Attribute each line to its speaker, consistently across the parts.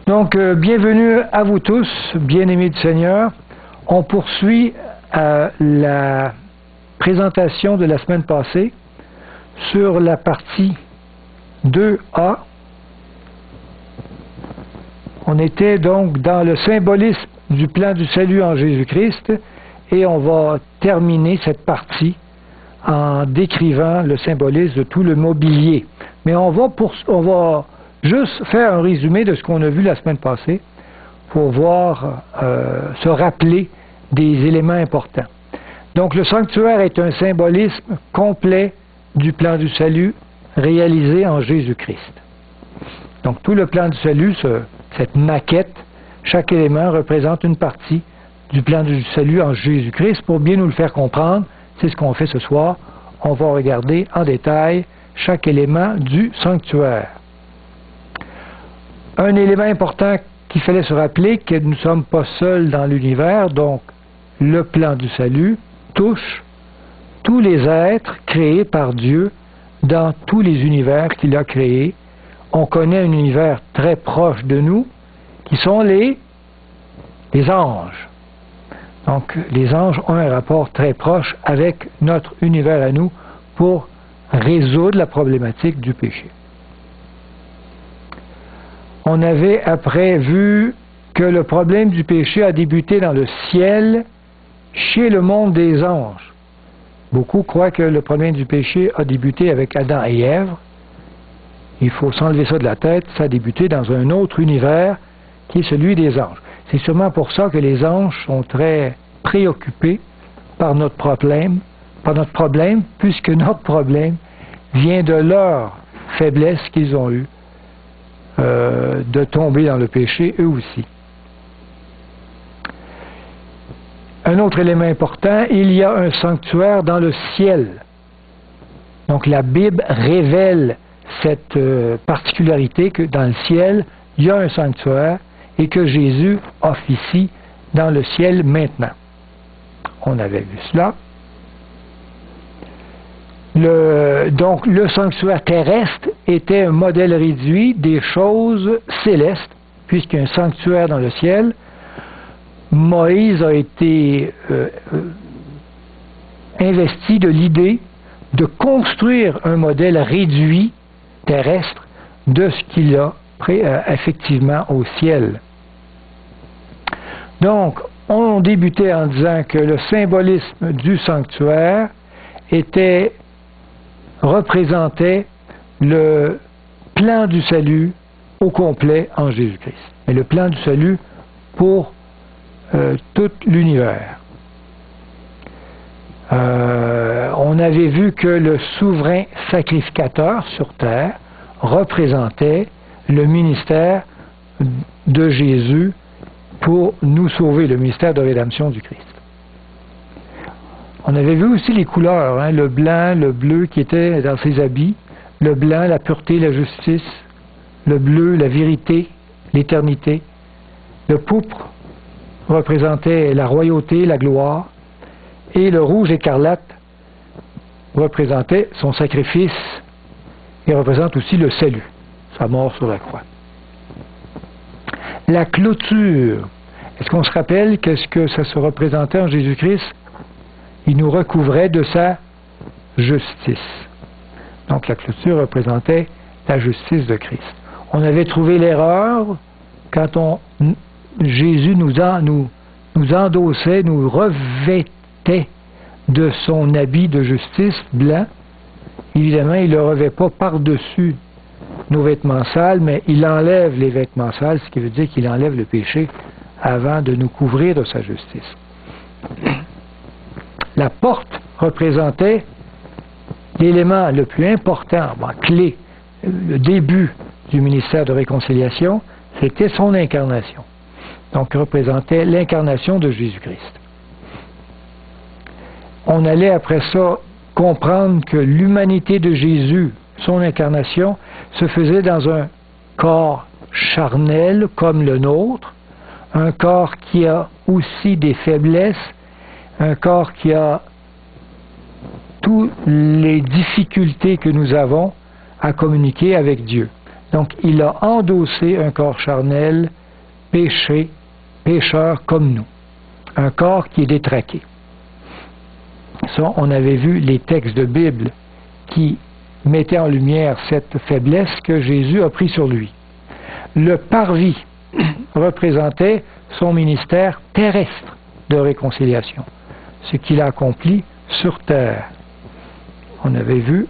Speaker 1: Donc, bienvenue à vous tous, bien-aimés du Seigneur. On poursuit la présentation de la semaine passée sur la partie 2A. On était donc dans le symbolisme du plan du salut en Jésus-Christ et on va terminer cette partie en décrivant le symbolisme de tout le mobilier. Mais on va juste faire un résumé de ce qu'on a vu la semaine passée pour se rappeler des éléments importants. Donc le sanctuaire est un symbolisme complet du plan du salut réalisé en Jésus-Christ. Donc tout le plan du salut, cette maquette, chaque élément représente une partie du plan du salut en Jésus-Christ. Pour bien nous le faire comprendre, c'est ce qu'on fait ce soir. On va regarder en détail chaque élément du sanctuaire. Un élément important qu'il fallait se rappeler, que nous ne sommes pas seuls dans l'univers, donc le plan du salut touche tous les êtres créés par Dieu dans tous les univers qu'il a créés. On connaît un univers très proche de nous, qui sont les anges. Donc, les anges ont un rapport très proche avec notre univers à nous pour résoudre la problématique du péché. On avait après vu que le problème du péché a débuté dans le ciel, chez le monde des anges. Beaucoup croient que le problème du péché a débuté avec Adam et Ève. Il faut s'enlever ça de la tête, ça a débuté dans un autre univers qui est celui des anges. C'est sûrement pour ça que les anges sont très préoccupés par notre problème, puisque notre problème vient de leur faiblesse qu'ils ont eue de tomber dans le péché eux aussi. Un autre élément important, il y a un sanctuaire dans le ciel. Donc la Bible révèle cette particularité que dans le ciel, il y a un sanctuaire et que Jésus officie dans le ciel maintenant. On avait vu cela. Donc le sanctuaire terrestre était un modèle réduit des choses célestes, puisqu'il y a un sanctuaire dans le ciel. Moïse a été investi de l'idée de construire un modèle réduit terrestre de ce qu'il a effectivement au ciel. Donc, on débutait en disant que le symbolisme du sanctuaire représentait le plan du salut au complet en Jésus-Christ. Et le plan du salut pour tout l'univers. On avait vu que le souverain sacrificateur sur terre représentait le ministère de Jésus pour nous sauver, le ministère de rédemption du Christ. On avait vu aussi les couleurs, le blanc, le bleu qui étaient dans ses habits, le blanc, la pureté, la justice, le bleu, la vérité, l'éternité, le pourpre représentait la royauté, la gloire, et le rouge écarlate représentait son sacrifice et représente aussi le salut, sa mort sur la croix. La clôture, est-ce qu'on se rappelle qu'est-ce que ça se représentait en Jésus-Christ? Il nous recouvrait de sa justice. Donc la clôture représentait la justice de Christ. On avait trouvé l'erreur quand Jésus nous endossait, nous revêtait de son habit de justice blanc. Évidemment, il ne le revêt pas par-dessus nos vêtements sales, mais il enlève les vêtements sales, ce qui veut dire qu'il enlève le péché avant de nous couvrir de sa justice. La porte représentait l'élément le plus important, clé, le début du ministère de réconciliation, c'était son incarnation. Donc, représentait l'incarnation de Jésus-Christ. On allait après ça comprendre que l'humanité de Jésus, son incarnation, se faisait dans un corps charnel comme le nôtre, un corps qui a aussi des faiblesses, un corps qui a toutes les difficultés que nous avons à communiquer avec Dieu. Donc, il a endossé un corps charnel pécheur comme nous. Un corps qui est détraqué. Ça, on avait vu les textes de Bible qui mettaient en lumière cette faiblesse que Jésus a pris sur lui. Le parvis représentait son ministère terrestre de réconciliation, ce qu'il a accompli sur terre. On avait vu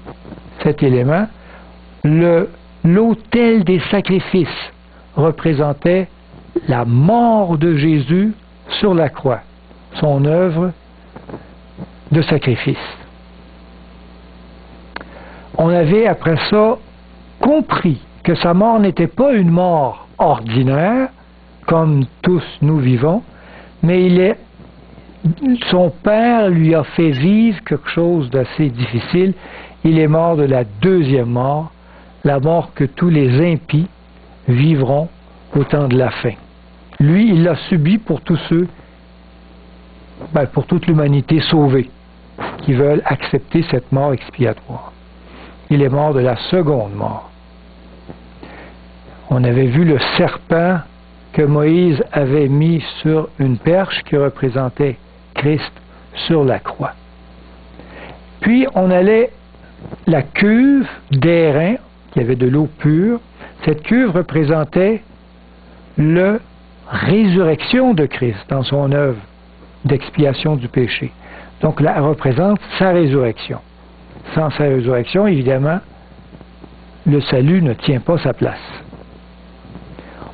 Speaker 1: cet élément. L'autel des sacrifices représentait la mort de Jésus sur la croix, son œuvre de sacrifice. On avait après ça compris que sa mort n'était pas une mort ordinaire, comme tous nous vivons, mais son Père lui a fait vivre quelque chose d'assez difficile. Il est mort de la deuxième mort, la mort que tous les impies vivront au temps de la fin. Lui, il l'a subi pour tous ceux, pour toute l'humanité sauvée, qui veulent accepter cette mort expiatoire. Il est mort de la seconde mort. On avait vu le serpent que Moïse avait mis sur une perche qui représentait Christ sur la croix. Puis on allait la cuve d'airain, qui avait de l'eau pure. Cette cuve représentait la résurrection de Christ dans son œuvre d'expiation du péché. Donc elle représente sa résurrection. Sans sa résurrection, évidemment, le salut ne tient pas sa place.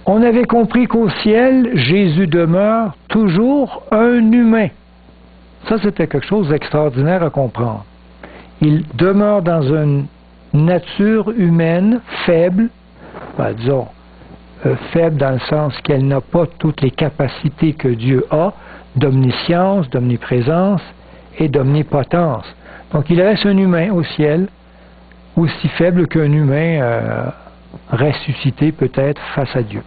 Speaker 1: On avait compris qu'au ciel, Jésus demeure toujours un humain. Ça, c'était quelque chose d'extraordinaire à comprendre. Il demeure dans une nature humaine faible, disons, faible dans le sens qu'elle n'a pas toutes les capacités que Dieu a, d'omniscience, d'omniprésence et d'omnipotence. Donc il reste un humain au ciel, aussi faible qu'un humain ressuscité peut-être face à Dieu.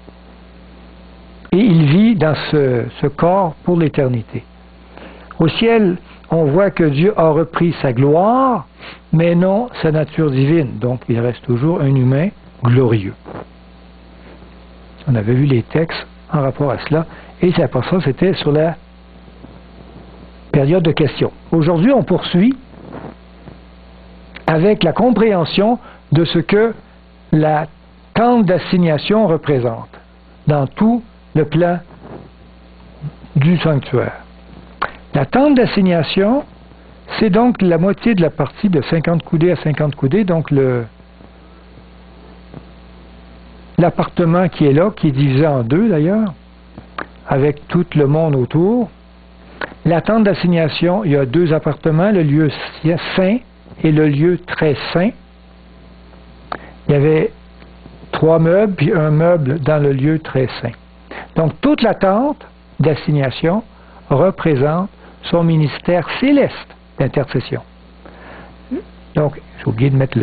Speaker 1: Et il vit dans ce corps pour l'éternité. Au ciel, on voit que Dieu a repris sa gloire, mais non sa nature divine. Donc il reste toujours un humain glorieux. On avait vu les textes en rapport à cela, et c'est pour ça c'était sur la période de questions. Aujourd'hui, on poursuit avec la compréhension de ce que la tente d'assignation représente dans tout le plan du sanctuaire. La tente d'assignation, c'est donc la moitié de la partie de 50 coudées à 50 coudées, donc l'appartement qui est là, qui est divisé en deux d'ailleurs, avec tout le monde autour. La tente d'assignation, il y a deux appartements, le lieu saint et le lieu très saint. Il y avait 3 meubles, puis un meuble dans le lieu très saint. Donc toute la tente d'assignation représente son ministère céleste d'intercession. Donc, j'ai oublié de mettre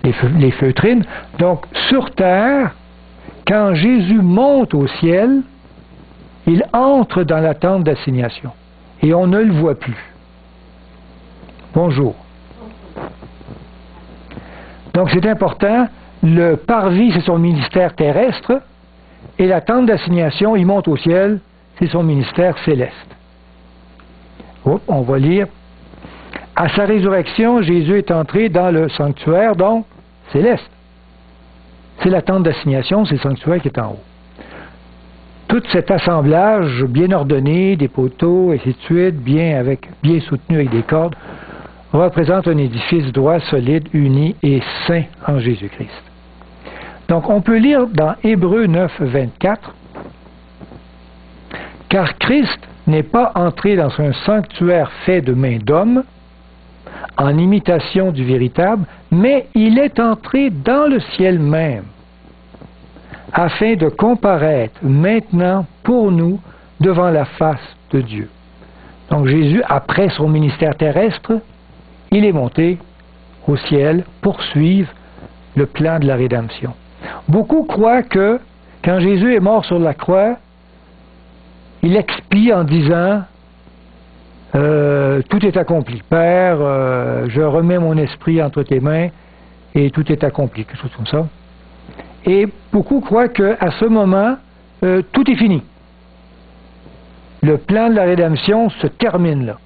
Speaker 1: les feutrines. Donc, sur terre, quand Jésus monte au ciel, il entre dans la tente d'assignation. Et on ne le voit plus. Bonjour. Donc c'est important, le parvis c'est son ministère terrestre, et la tente d'assignation, il monte au ciel, c'est son ministère céleste. On va lire. À sa résurrection, Jésus est entré dans le sanctuaire, donc céleste. C'est la tente d'assignation, c'est le sanctuaire qui est en haut. Tout cet assemblage bien ordonné, des poteaux, et ainsi de suite, bien soutenu avec des cordes, représente un édifice droit, solide, uni et saint en Jésus-Christ. Donc on peut lire dans Hébreux 9, 24, « Car Christ n'est pas entré dans un sanctuaire fait de main d'homme, en imitation du véritable, mais il est entré dans le ciel même, afin de comparaître maintenant pour nous devant la face de Dieu. » Donc Jésus, après son ministère terrestre, il est monté au ciel pour suivre le plan de la rédemption. Beaucoup croient que quand Jésus est mort sur la croix, il expie en disant tout est accompli. Père, je remets mon esprit entre tes mains et tout est accompli, quelque chose comme ça. Et beaucoup croient qu'à ce moment, tout est fini. Le plan de la rédemption se termine là.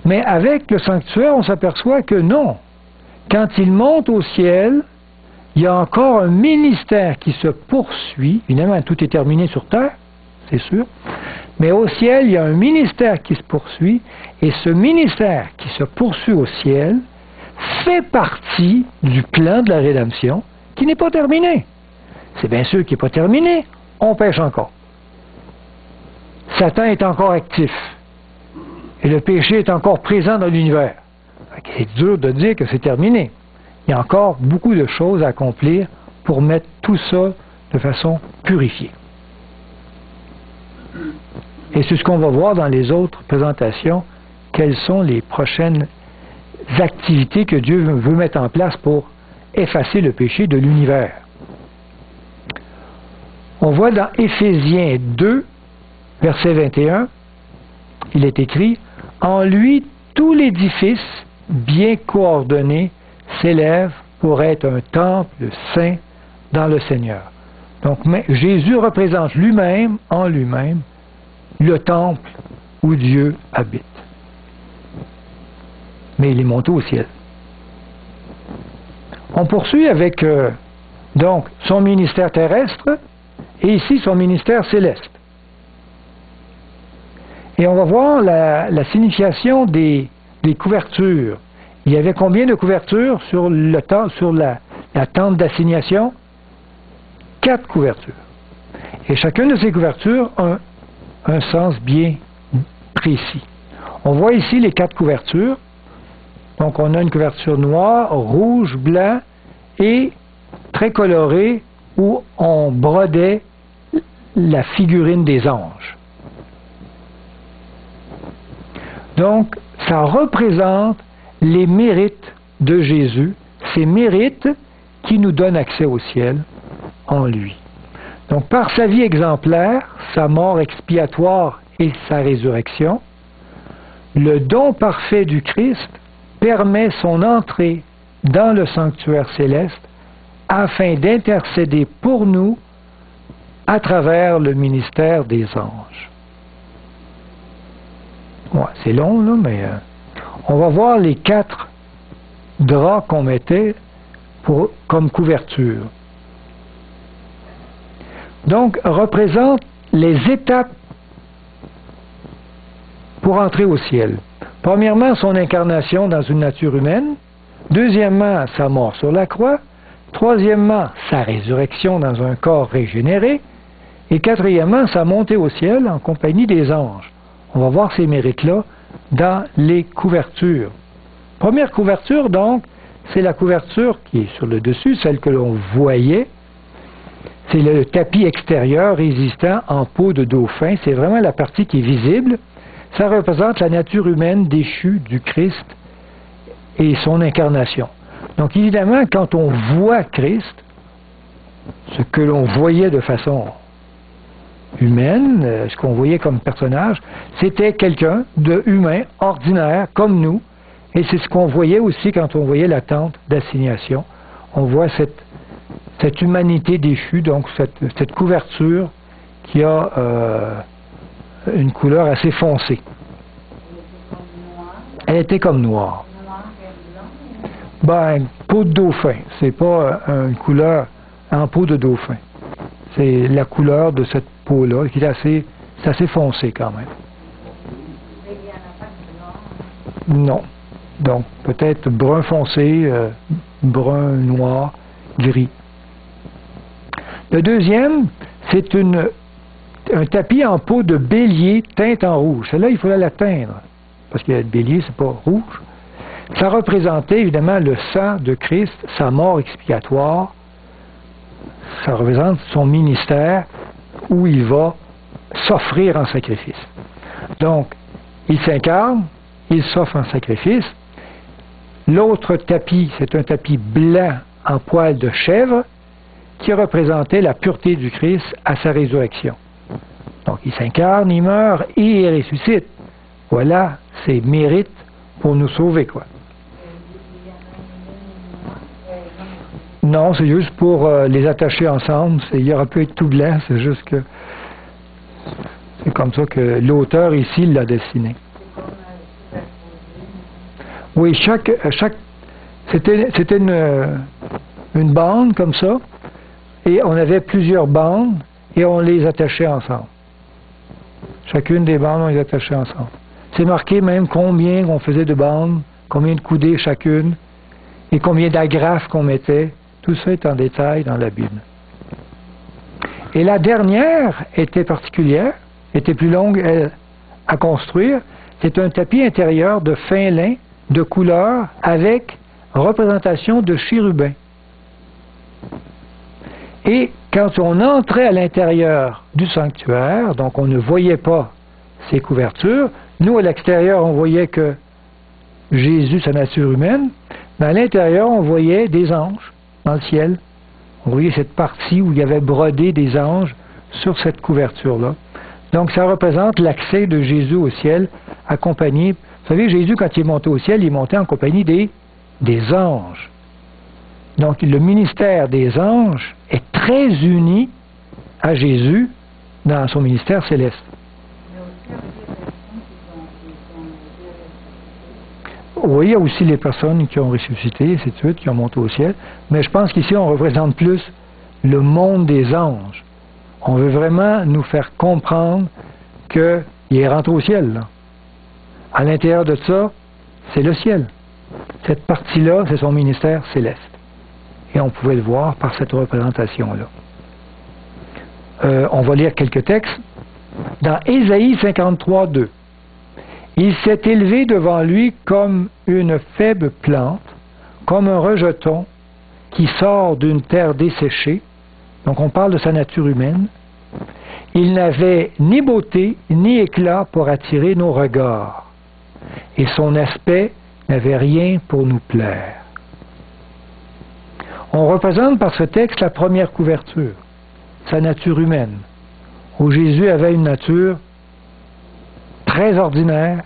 Speaker 1: Mais avec le sanctuaire, on s'aperçoit que non. Quand il monte au ciel, il y a encore un ministère qui se poursuit. Évidemment, tout est terminé sur terre, c'est sûr. Mais au ciel, il y a un ministère qui se poursuit. Et ce ministère qui se poursuit au ciel fait partie du plan de la rédemption qui n'est pas terminé. C'est bien sûr qu'il n'est pas terminé. On pêche encore. Satan est encore actif. Et le péché est encore présent dans l'univers. C'est dur de dire que c'est terminé. Il y a encore beaucoup de choses à accomplir pour mettre tout ça de façon purifiée. Et c'est ce qu'on va voir dans les autres présentations, quelles sont les prochaines activités que Dieu veut mettre en place pour effacer le péché de l'univers. On voit dans Éphésiens 2, verset 21, il est écrit « En lui, tout l'édifice, bien coordonné, s'élève pour être un temple saint dans le Seigneur. » Donc Jésus représente lui-même, en lui-même, le temple où Dieu habite. Mais il est monté au ciel. On poursuit avec donc son ministère terrestre et ici son ministère céleste. Et on va voir la signification des couvertures. Il y avait combien de couvertures sur la tente d'assignation? 4 couvertures. Et chacune de ces couvertures a un sens bien précis. On voit ici les 4 couvertures. Donc on a une couverture noire, rouge, blanc et très colorée où on brodait la figurine des anges. Donc ça représente les mérites de Jésus, ces mérites qui nous donnent accès au ciel en lui. Donc par sa vie exemplaire, sa mort expiatoire et sa résurrection, le don parfait du Christ permet son entrée dans le sanctuaire céleste afin d'intercéder pour nous à travers le ministère des anges. Ouais, c'est long, là, mais on va voir les 4 draps qu'on mettait comme couverture. Donc, représente les étapes pour entrer au ciel. Premièrement, son incarnation dans une nature humaine. Deuxièmement, sa mort sur la croix. Troisièmement, sa résurrection dans un corps régénéré. Et quatrièmement, sa montée au ciel en compagnie des anges. On va voir ces mérites-là dans les couvertures. Première couverture, donc, c'est la couverture qui est sur le dessus, celle que l'on voyait. C'est le tapis extérieur résistant en peau de dauphin. C'est vraiment la partie qui est visible. Ça représente la nature humaine déchue du Christ et son incarnation. Donc évidemment, quand on voit Christ, ce que l'on voyait de façon humaine, ce qu'on voyait comme personnage, c'était quelqu'un de humain, ordinaire, comme nous, et c'est ce qu'on voyait aussi quand on voyait la tente d'assignation. On voit cette humanité déchue, donc cette couverture qui a une couleur assez foncée. Elle était comme noire. Ben, peau de dauphin. C'est pas une couleur en peau de dauphin. C'est la couleur de cette peau-là qui est assez foncée quand même. Non. Donc, peut-être brun foncé, brun, noir, gris. Le deuxième, c'est un tapis en peau de bélier teinte en rouge. Celle-là, il faudrait la teindre, parce que le bélier, c'est pas rouge. Ça représentait évidemment le sang de Christ, sa mort expiatoire. Ça représente son ministère où il va s'offrir en sacrifice. Donc, il s'incarne, il s'offre en sacrifice. L'autre tapis, c'est un tapis blanc en poil de chèvre qui représentait la pureté du Christ à sa résurrection. Donc, il s'incarne, il meurt et il ressuscite. Voilà ses mérites pour nous sauver, quoi. Non, c'est juste pour les attacher ensemble. Il aurait pu être tout blanc, c'est juste que c'est comme ça que l'auteur ici l'a dessiné. Oui, c'était une bande comme ça, et on avait plusieurs bandes, et on les attachait ensemble. Chacune des bandes, on les attachait ensemble. C'est marqué même combien on faisait de bandes, combien de coudées chacune, et combien d'agrafes qu'on mettait. Tout ça est en détail dans la Bible. Et la dernière était particulière, était plus longue à construire. C'est un tapis intérieur de fin lin, de couleur, avec représentation de chérubins. Et quand on entrait à l'intérieur du sanctuaire, donc on ne voyait pas ces couvertures, nous à l'extérieur on voyait que Jésus, sa nature humaine, mais à l'intérieur on voyait des anges dans le ciel. On voyait cette partie où il y avait brodé des anges sur cette couverture-là. Donc ça représente l'accès de Jésus au ciel, accompagné. Vous savez, Jésus, quand il est monté au ciel, il est monté en compagnie des anges. Donc le ministère des anges est très uni à Jésus dans son ministère céleste. Oui, il y a aussi les personnes qui ont ressuscité, et ainsi de suite, qui ont monté au ciel. Mais je pense qu'ici, on représente plus le monde des anges. On veut vraiment nous faire comprendre qu'il est rentré au ciel, là. À l'intérieur de ça, c'est le ciel. Cette partie-là, c'est son ministère céleste. Et on pouvait le voir par cette représentation-là. On va lire quelques textes. Dans Ésaïe 53, 2. Il s'est élevé devant lui comme une faible plante, comme un rejeton qui sort d'une terre desséchée. Donc on parle de sa nature humaine. Il n'avait ni beauté ni éclat pour attirer nos regards, et son aspect n'avait rien pour nous plaire. On représente par ce texte la première couverture, sa nature humaine, où Jésus avait une nature très ordinaire,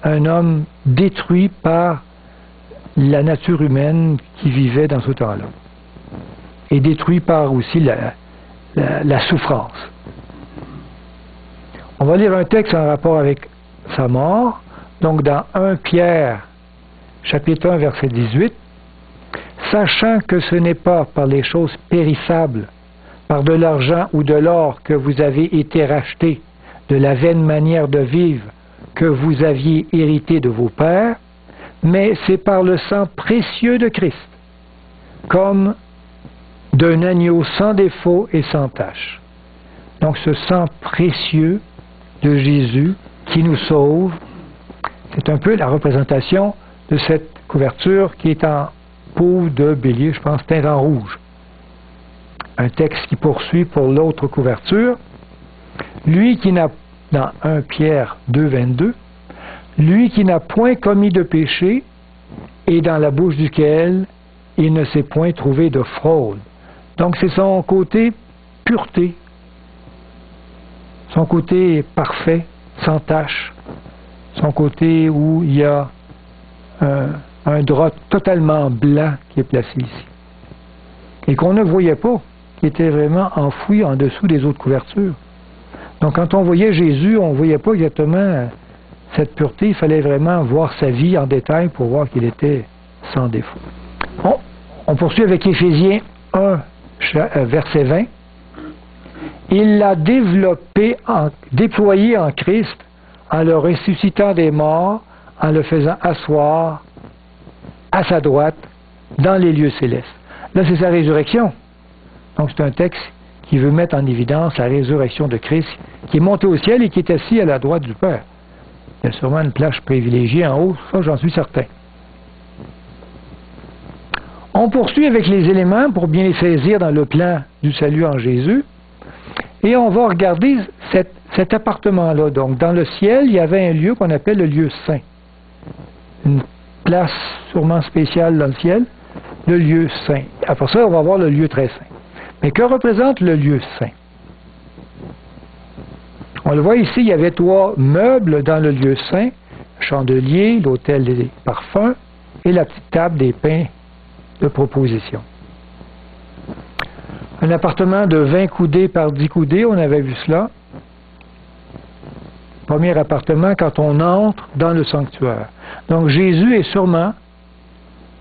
Speaker 1: un homme détruit par la nature humaine qui vivait dans ce temps-là, et détruit par aussi la souffrance. On va lire un texte en rapport avec sa mort, donc dans 1 Pierre, chapitre 1, verset 18, « Sachant que ce n'est pas par les choses périssables, par de l'argent ou de l'or que vous avez été rachetés de la vaine manière de vivre que vous aviez hérité de vos pères, mais c'est par le sang précieux de Christ, comme d'un agneau sans défaut et sans tache. » Donc ce sang précieux de Jésus qui nous sauve, c'est un peu la représentation de cette couverture qui est en peau de bélier, je pense, teinte en rouge. Un texte qui poursuit pour l'autre couverture. Lui qui n'a, dans 1 Pierre 2, 22, lui qui n'a point commis de péché et dans la bouche duquel il ne s'est point trouvé de fraude. Donc c'est son côté pureté, son côté parfait, sans tache, son côté où il y a un drap totalement blanc qui est placé ici, et qu'on ne voyait pas, qui était vraiment enfoui en dessous des autres couvertures. Donc quand on voyait Jésus, on ne voyait pas exactement cette pureté, il fallait vraiment voir sa vie en détail pour voir qu'il était sans défaut. Bon, on poursuit avec Éphésiens 1, verset 20. Il l'a déployé en Christ, en le ressuscitant des morts, en le faisant asseoir à sa droite dans les lieux célestes. Là, c'est sa résurrection. Donc, c'est un texte qui veut mettre en évidence la résurrection de Christ, qui est monté au ciel et qui est assis à la droite du Père. Il y a sûrement une place privilégiée en haut, ça j'en suis certain. On poursuit avec les éléments pour bien les saisir dans le plan du salut en Jésus. Et on va regarder cet appartement-là. Donc, dans le ciel, il y avait un lieu qu'on appelle le lieu saint. Une place sûrement spéciale dans le ciel, le lieu saint. Après ça, on va voir le lieu très saint. Mais que représente le lieu saint? On le voit ici, il y avait 3 meubles dans le lieu saint, le chandelier, l'autel des parfums et la petite table des pains de proposition. Un appartement de 20 coudées par 10 coudées, on avait vu cela. Premier appartement quand on entre dans le sanctuaire. Donc Jésus est sûrement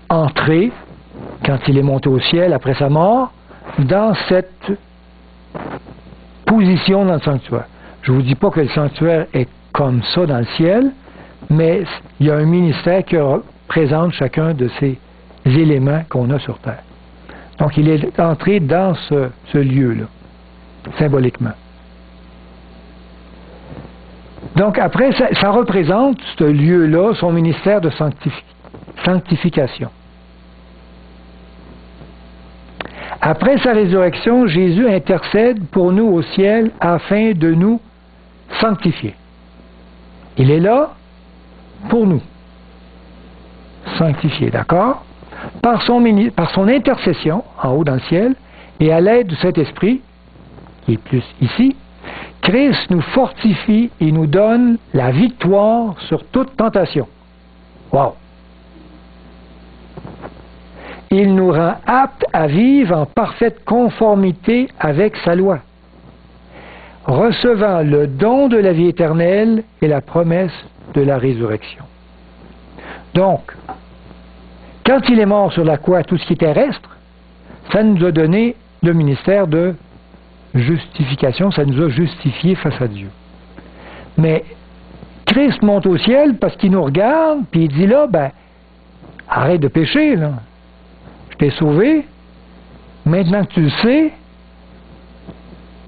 Speaker 1: entré, quand il est monté au ciel après sa mort, dans cette position dans le sanctuaire. Je ne vous dis pas que le sanctuaire est comme ça dans le ciel, mais il y a un ministère qui représente chacun de ces éléments qu'on a sur terre. Donc il est entré dans ce lieu-là, symboliquement. Donc après, ça représente, ce lieu-là, son ministère de sanctification. Après sa résurrection, Jésus intercède pour nous au ciel afin de nous sanctifier. Il est là pour nous. Sanctifier, d'accord? Par son intercession, en haut dans le ciel, et à l'aide du Saint-Esprit, qui est plus ici, Christ nous fortifie et nous donne la victoire sur toute tentation. Wow! Il nous rend aptes à vivre en parfaite conformité avec sa loi, recevant le don de la vie éternelle et la promesse de la résurrection. Donc, quand il est mort sur la croix, tout ce qui est terrestre, ça nous a donné le ministère de justification, ça nous a justifiés face à Dieu. Mais Christ monte au ciel parce qu'il nous regarde, puis il dit là, arrête de pécher, là. Je t'ai sauvé, maintenant que tu le sais,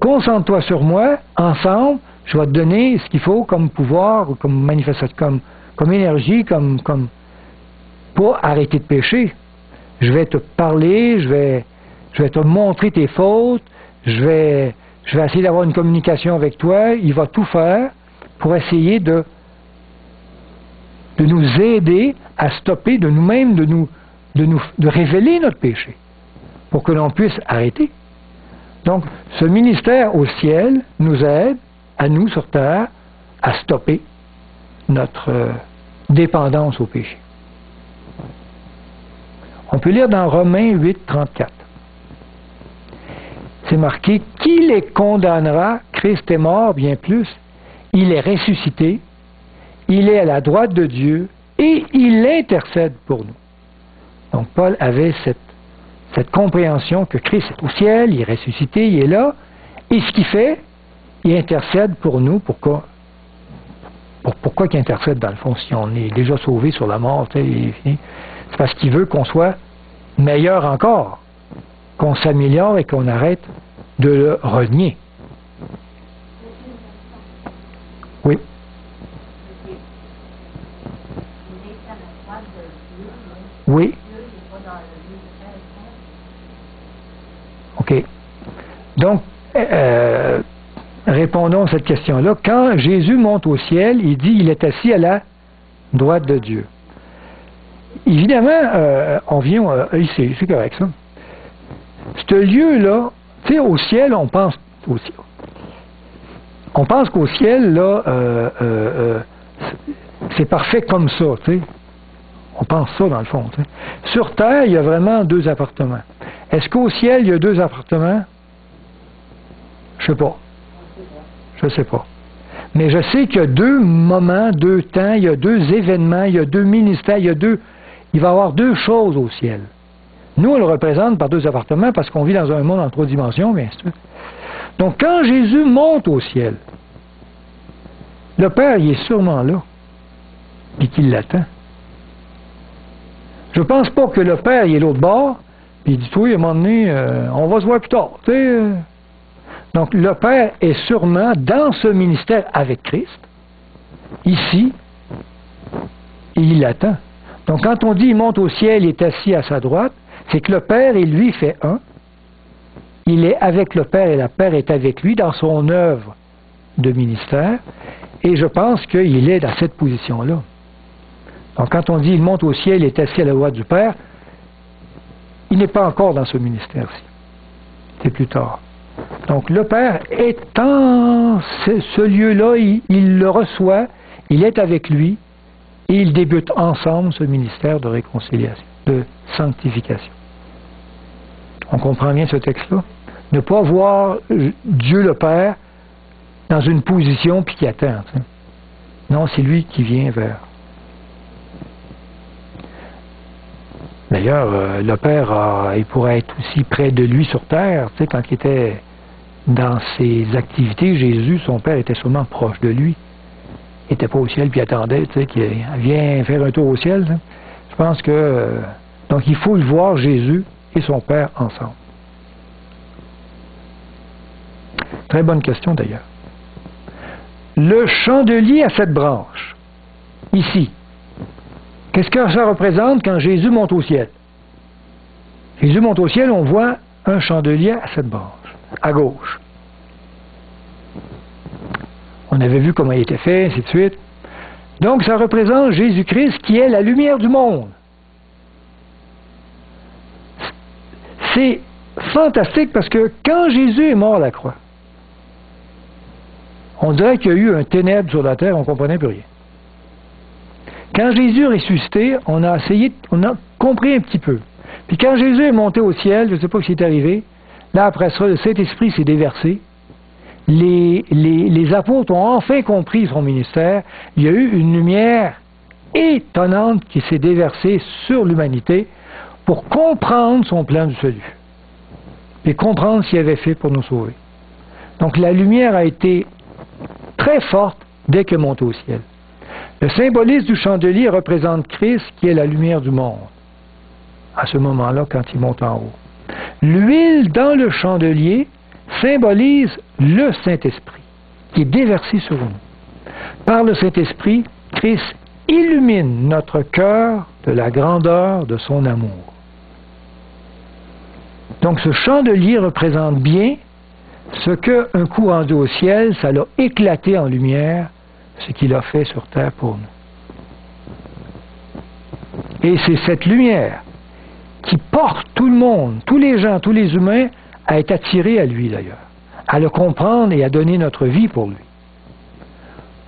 Speaker 1: concentre-toi sur moi, ensemble, je vais te donner ce qu'il faut comme pouvoir, comme manifestation, comme énergie, comme pour arrêter de pécher. Je vais te parler, je vais te montrer tes fautes, je vais essayer d'avoir une communication avec toi, il va tout faire pour essayer de nous aider à stopper de nous-mêmes, de révéler notre péché, pour que l'on puisse arrêter. Donc, ce ministère au ciel nous aide, à nous sur terre, à stopper notre dépendance au péché. On peut lire dans Romains 8, 34. C'est marqué, « Qui les condamnera? Christ est mort, bien plus. Il est ressuscité. Il est à la droite de Dieu et il intercède pour nous. » Donc Paul avait cette compréhension que Christ est au ciel, il est ressuscité, il est là. Et ce qu'il fait, il intercède pour nous. Pourquoi qu'il intercède dans le fond si on est déjà sauvé sur la mort? C'est parce qu'il veut qu'on soit meilleur encore, qu'on s'améliore et qu'on arrête de le renier. Oui. Oui. OK. Donc, répondons à cette question-là. Quand Jésus monte au ciel, il dit il est assis à la droite de Dieu. Évidemment, on vient ici, c'est correct ça. Ce lieu-là, tu sais, au ciel, on pense au ciel. On pense qu'au ciel, là, c'est parfait comme ça, tu sais. On pense ça dans le fond. Tu sais. Sur terre, il y a vraiment 2 appartements. Est-ce qu'au ciel, il y a 2 appartements? Je sais pas. Je sais pas. Mais je sais qu'il y a 2 moments, 2 temps, il y a 2 événements, il y a 2 ministères, il va y avoir 2 choses au ciel. Nous, on le représente par 2 appartements parce qu'on vit dans un monde en 3 dimensions, bien sûr. Donc, quand Jésus monte au ciel, le Père, il est sûrement là, et qu'il l'attend. Je ne pense pas que le Père, il est l'autre bord, puis il dit, toi, à un moment donné, on va se voir plus tard. Tu sais. Donc, le Père est sûrement dans ce ministère avec Christ, ici, et il l'attend. Donc, quand on dit il monte au ciel, il est assis à sa droite, c'est que le Père et lui fait un. Il est avec le Père et le Père est avec lui dans son œuvre de ministère. Et je pense qu'il est dans cette position-là. Donc, quand on dit il monte au ciel, il est assis à la droite du Père, il n'est pas encore dans ce ministère-ci. C'est plus tard. Donc, le Père est en ce lieu-là, il le reçoit, il est avec lui, et ils débutent ensemble ce ministère de réconciliation, de sanctification. On comprend bien ce texte-là? Ne pas voir Dieu le Père dans une position puis qui attend. T'sais. Non, c'est lui qui vient vers. D'ailleurs, le Père, il pourrait être aussi près de lui sur terre. Quand il était dans ses activités, Jésus, son Père, était sûrement proche de lui. Il n'était pas au ciel puis attendait qu'il vienne faire un tour au ciel. T'sais. Je pense que... donc il faut le voir, Jésus et son Père ensemble. Très bonne question d'ailleurs. Le chandelier à 7 branches, ici, qu'est-ce que ça représente quand Jésus monte au ciel? Jésus monte au ciel, on voit un chandelier à 7 branches, à gauche. On avait vu comment il était fait, ainsi de suite. Donc ça représente Jésus-Christ qui est la lumière du monde. C'est fantastique parce que quand Jésus est mort à la croix, on dirait qu'il y a eu un ténèbre sur la terre, on ne comprenait plus rien. Quand Jésus est ressuscité, on a compris un petit peu. Puis quand Jésus est monté au ciel, je ne sais pas ce qui est arrivé, là après ça, le Saint-Esprit s'est déversé. Les apôtres ont enfin compris son ministère. Il y a eu une lumière étonnante qui s'est déversée sur l'humanité pour comprendre son plan du salut et comprendre ce qu'il avait fait pour nous sauver. Donc la lumière a été très forte dès qu'elle est montée au ciel. Le symbolisme du chandelier représente Christ qui est la lumière du monde à ce moment-là quand il monte en haut. L'huile dans le chandelier symbolise le Saint-Esprit qui est déversé sur nous. Par le Saint-Esprit, Christ illumine notre cœur de la grandeur de son amour. Donc ce chandelier représente bien ce qu'un coup rendu au ciel, ça l'a éclaté en lumière, ce qu'il a fait sur terre pour nous. Et c'est cette lumière qui porte tout le monde, tous les gens, tous les humains, à être attirés à lui d'ailleurs, à le comprendre et à donner notre vie pour lui.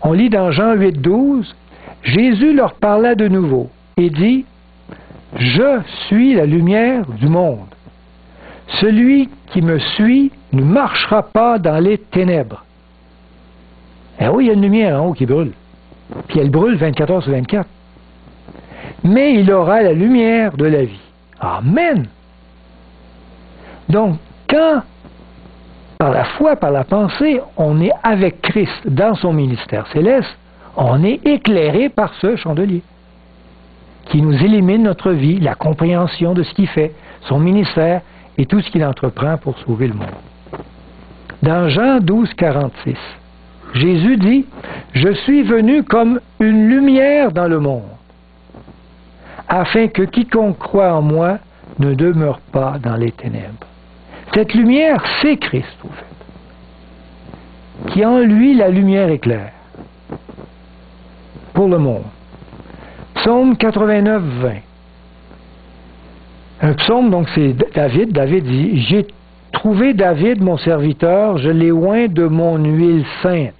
Speaker 1: On lit dans Jean 8, 12, Jésus leur parla de nouveau et dit, « Je suis la lumière du monde. Celui qui me suit ne marchera pas dans les ténèbres. » Eh oui, il y a une lumière en haut qui brûle. Puis elle brûle 24 heures sur 24. Mais il aura la lumière de la vie. Amen. Donc, quand, par la foi, par la pensée, on est avec Christ dans son ministère céleste, on est éclairé par ce chandelier qui nous élimine notre vie, la compréhension de ce qu'il fait, son ministère et tout ce qu'il entreprend pour sauver le monde. Dans Jean 12, 46, Jésus dit, « Je suis venu comme une lumière dans le monde, afin que quiconque croit en moi ne demeure pas dans les ténèbres. » Cette lumière, c'est Christ, au fait, qui en lui la lumière éclaire pour le monde. Psaume 89, 20. Un psaume, donc c'est David. David dit, « J'ai trouvé David, mon serviteur, je l'ai oint de mon huile sainte. »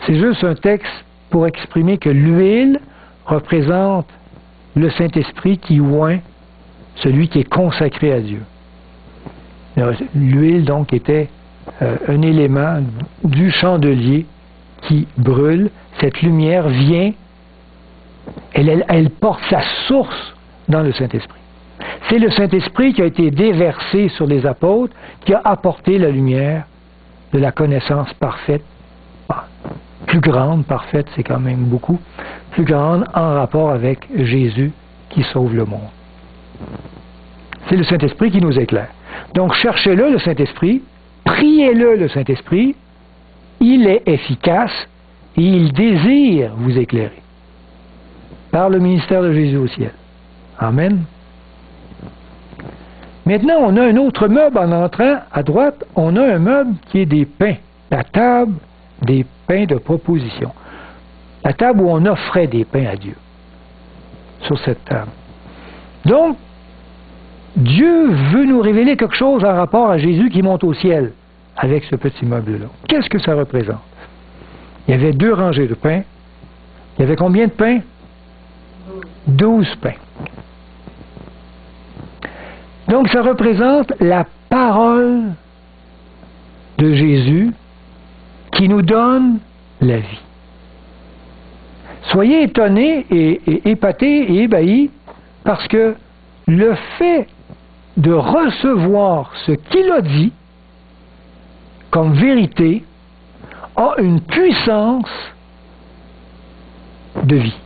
Speaker 1: C'est juste un texte pour exprimer que l'huile représente le Saint-Esprit qui oint celui qui est consacré à Dieu. L'huile, donc, était un élément du chandelier qui brûle. Cette lumière vient, elle porte sa source dans le Saint-Esprit. C'est le Saint-Esprit qui a été déversé sur les apôtres, qui a apporté la lumière de la connaissance parfaite, plus grande, parfaite, c'est quand même beaucoup, plus grande en rapport avec Jésus qui sauve le monde. C'est le Saint-Esprit qui nous éclaire. Donc, cherchez-le, le Saint-Esprit, priez-le, le Saint-Esprit, il est efficace et il désire vous éclairer par le ministère de Jésus au ciel. Amen. Maintenant, on a un autre meuble en entrant à droite, on a un meuble qui est des pains, la table des pains de proposition. La table où on offrait des pains à Dieu, sur cette table. Donc, Dieu veut nous révéler quelque chose en rapport à Jésus qui monte au ciel avec ce petit meuble-là. Qu'est-ce que ça représente? Il y avait 2 rangées de pains. Il y avait combien de pains? 12 pains. Donc, ça représente la parole de Jésus qui nous donne la vie. Soyez étonnés et épatés et ébahis parce que le fait de recevoir ce qu'il a dit comme vérité a une puissance de vie.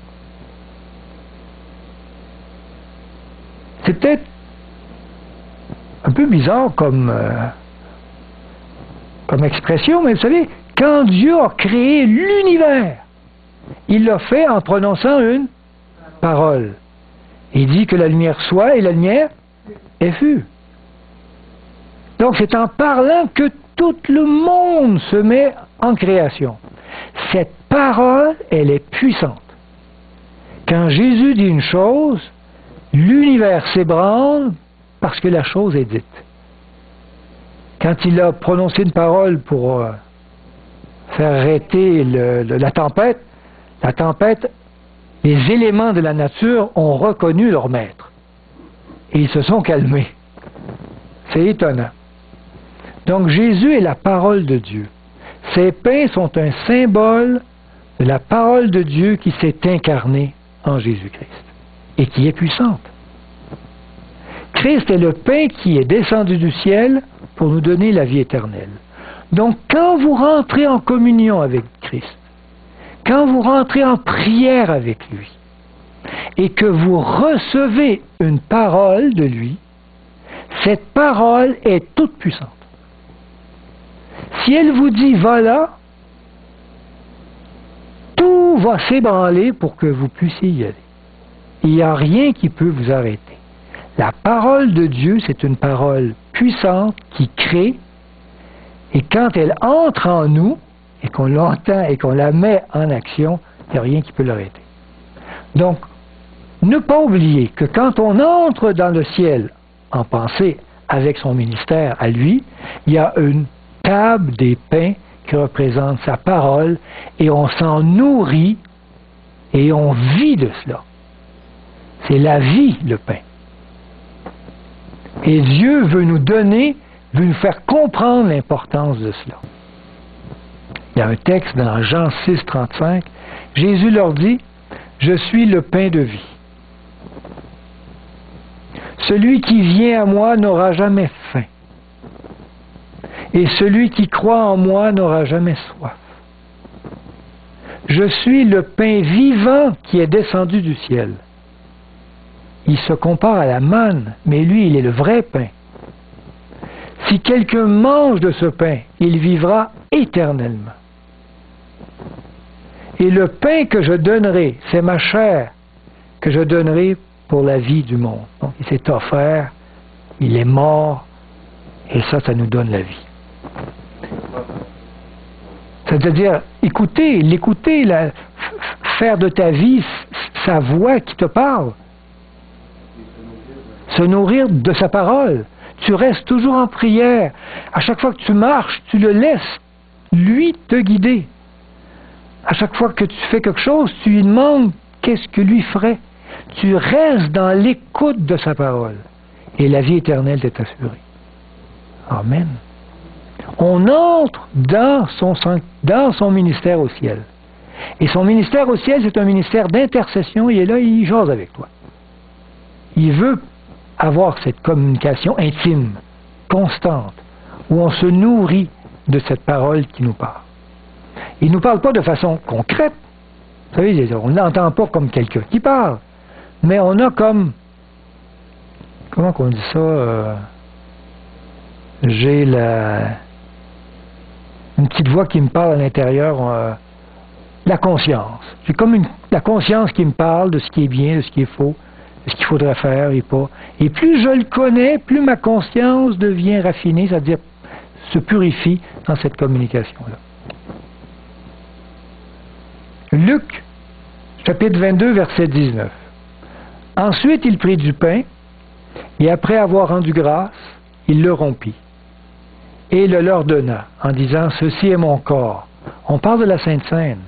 Speaker 1: C'est peut-être un peu bizarre comme expression, mais vous savez, quand Dieu a créé l'univers, il l'a fait en prononçant une parole. Il dit que la lumière soit et la lumière est fut. Donc c'est en parlant que tout le monde se met en création. Cette parole, elle est puissante. Quand Jésus dit une chose, l'univers s'ébranle parce que la chose est dite. Quand il a prononcé une parole pour faire arrêter la tempête, les éléments de la nature ont reconnu leur maître. Et ils se sont calmés. C'est étonnant. Donc Jésus est la parole de Dieu. Ces pains sont un symbole de la parole de Dieu qui s'est incarnée en Jésus-Christ et qui est puissante. Christ est le pain qui est descendu du ciel pour nous donner la vie éternelle. Donc quand vous rentrez en communion avec Christ, quand vous rentrez en prière avec lui et que vous recevez une parole de lui, cette parole est toute puissante. Si elle vous dit va là, tout va s'ébranler pour que vous puissiez y aller. Il n'y a rien qui peut vous arrêter. La parole de Dieu, c'est une parole puissante qui crée, et quand elle entre en nous, et qu'on l'entend et qu'on la met en action, il n'y a rien qui peut l'arrêter. Donc, ne pas oublier que quand on entre dans le ciel en pensée avec son ministère à lui, il y a une table des pains qui représente sa parole, et on s'en nourrit et on vit de cela. C'est la vie, le pain. Et Dieu veut nous donner, veut nous faire comprendre l'importance de cela. Il y a un texte dans Jean 6, 35. Jésus leur dit, « Je suis le pain de vie. Celui qui vient à moi n'aura jamais faim. Et celui qui croit en moi n'aura jamais soif. Je suis le pain vivant qui est descendu du ciel. » Il se compare à la manne, mais lui, il est le vrai pain. Si quelqu'un mange de ce pain, il vivra éternellement. Et le pain que je donnerai, c'est ma chair que je donnerai pour la vie du monde. Donc, il s'est offert, il est mort, et ça nous donne la vie. C'est-à-dire, l'écouter, faire de ta vie sa voix qui te parle. Se nourrir de sa parole. Tu restes toujours en prière. À chaque fois que tu marches, tu le laisses, lui, te guider. À chaque fois que tu fais quelque chose, tu lui demandes qu'est-ce que lui ferait. Tu restes dans l'écoute de sa parole. Et la vie éternelle t'est assurée. Amen. On entre dans son ministère au ciel. Et son ministère au ciel, c'est un ministère d'intercession. Il est là, il jase avec toi. Il veut avoir cette communication intime, constante, où on se nourrit de cette parole qui nous parle. Il ne nous parle pas de façon concrète. Vous savez, on ne l'entend pas comme quelqu'un qui parle, mais on a comme... Comment qu'on dit ça? J'ai une petite voix qui me parle à l'intérieur, la conscience. J'ai comme la conscience qui me parle de ce qui est bien, de ce qui est faux, de ce qu'il faudrait faire et pas. Et plus je le connais, plus ma conscience devient raffinée, c'est-à-dire se purifie dans cette communication-là. Luc, chapitre 22, verset 19. Ensuite, il prit du pain, et après avoir rendu grâce, il le rompit, et le leur donna, en disant, « Ceci est mon corps. » On parle de la Sainte Seine,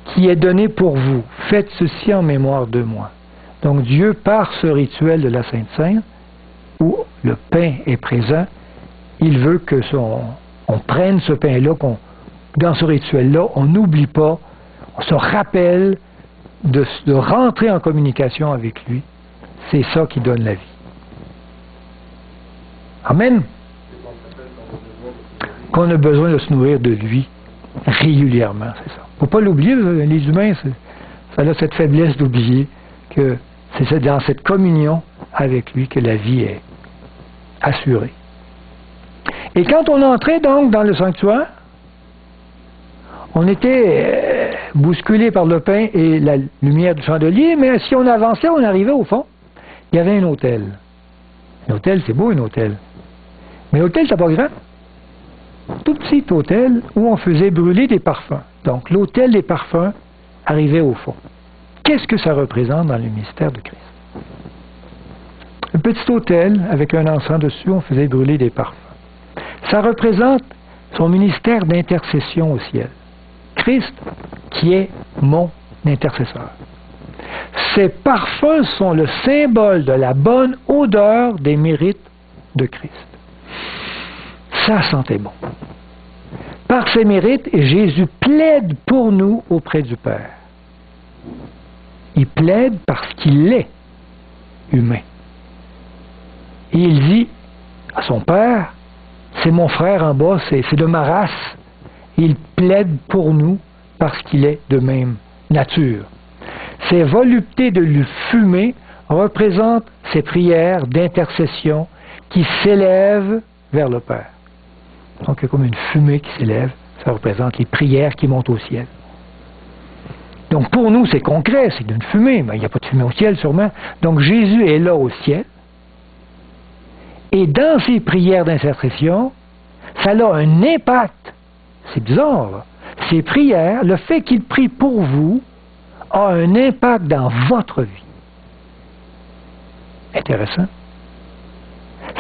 Speaker 1: qui est donné pour vous. Faites ceci en mémoire de moi. Donc Dieu, par ce rituel de la Sainte Seine, où le pain est présent, il veut que on prenne ce pain-là, dans ce rituel-là, on n'oublie pas, on se rappelle de rentrer en communication avec lui. C'est ça qui donne la vie. Amen. Qu'on a besoin de se nourrir de lui régulièrement, c'est ça. Il ne faut pas l'oublier, les humains, ça a cette faiblesse d'oublier que c'est dans cette communion avec lui que la vie est assurée. Et quand on entrait donc dans le sanctuaire, on était bousculé par le pain et la lumière du chandelier, mais si on avançait, on arrivait au fond. Il y avait un autel. Un autel, c'est beau un autel. Mais l'autel, c'est pas grand. Tout petit autel où on faisait brûler des parfums. Donc l'autel des parfums arrivait au fond. Qu'est-ce que ça représente dans le mystère de Christ? Un petit autel avec un encens dessus, on faisait brûler des parfums. Ça représente son ministère d'intercession au ciel. Christ qui est mon intercesseur. Ces parfums sont le symbole de la bonne odeur des mérites de Christ. Ça sentait bon. Par ses mérites, Jésus plaide pour nous auprès du Père. Il plaide parce qu'il est humain. Et il dit à son Père, c'est mon frère en bas, c'est de ma race. Il plaide pour nous parce qu'il est de même nature. Ces voluptés de lui fumer représentent ces prières d'intercession qui s'élèvent vers le Père. Donc il y a comme une fumée qui s'élève, ça représente les prières qui montent au ciel. Donc pour nous c'est concret, c'est d'une fumée, mais il n'y a pas de fumée au ciel sûrement. Donc Jésus est là au ciel, et dans ses prières d'intercession, ça a un impact. C'est bizarre, là. Ces prières, le fait qu'il prie pour vous, a un impact dans votre vie. Intéressant.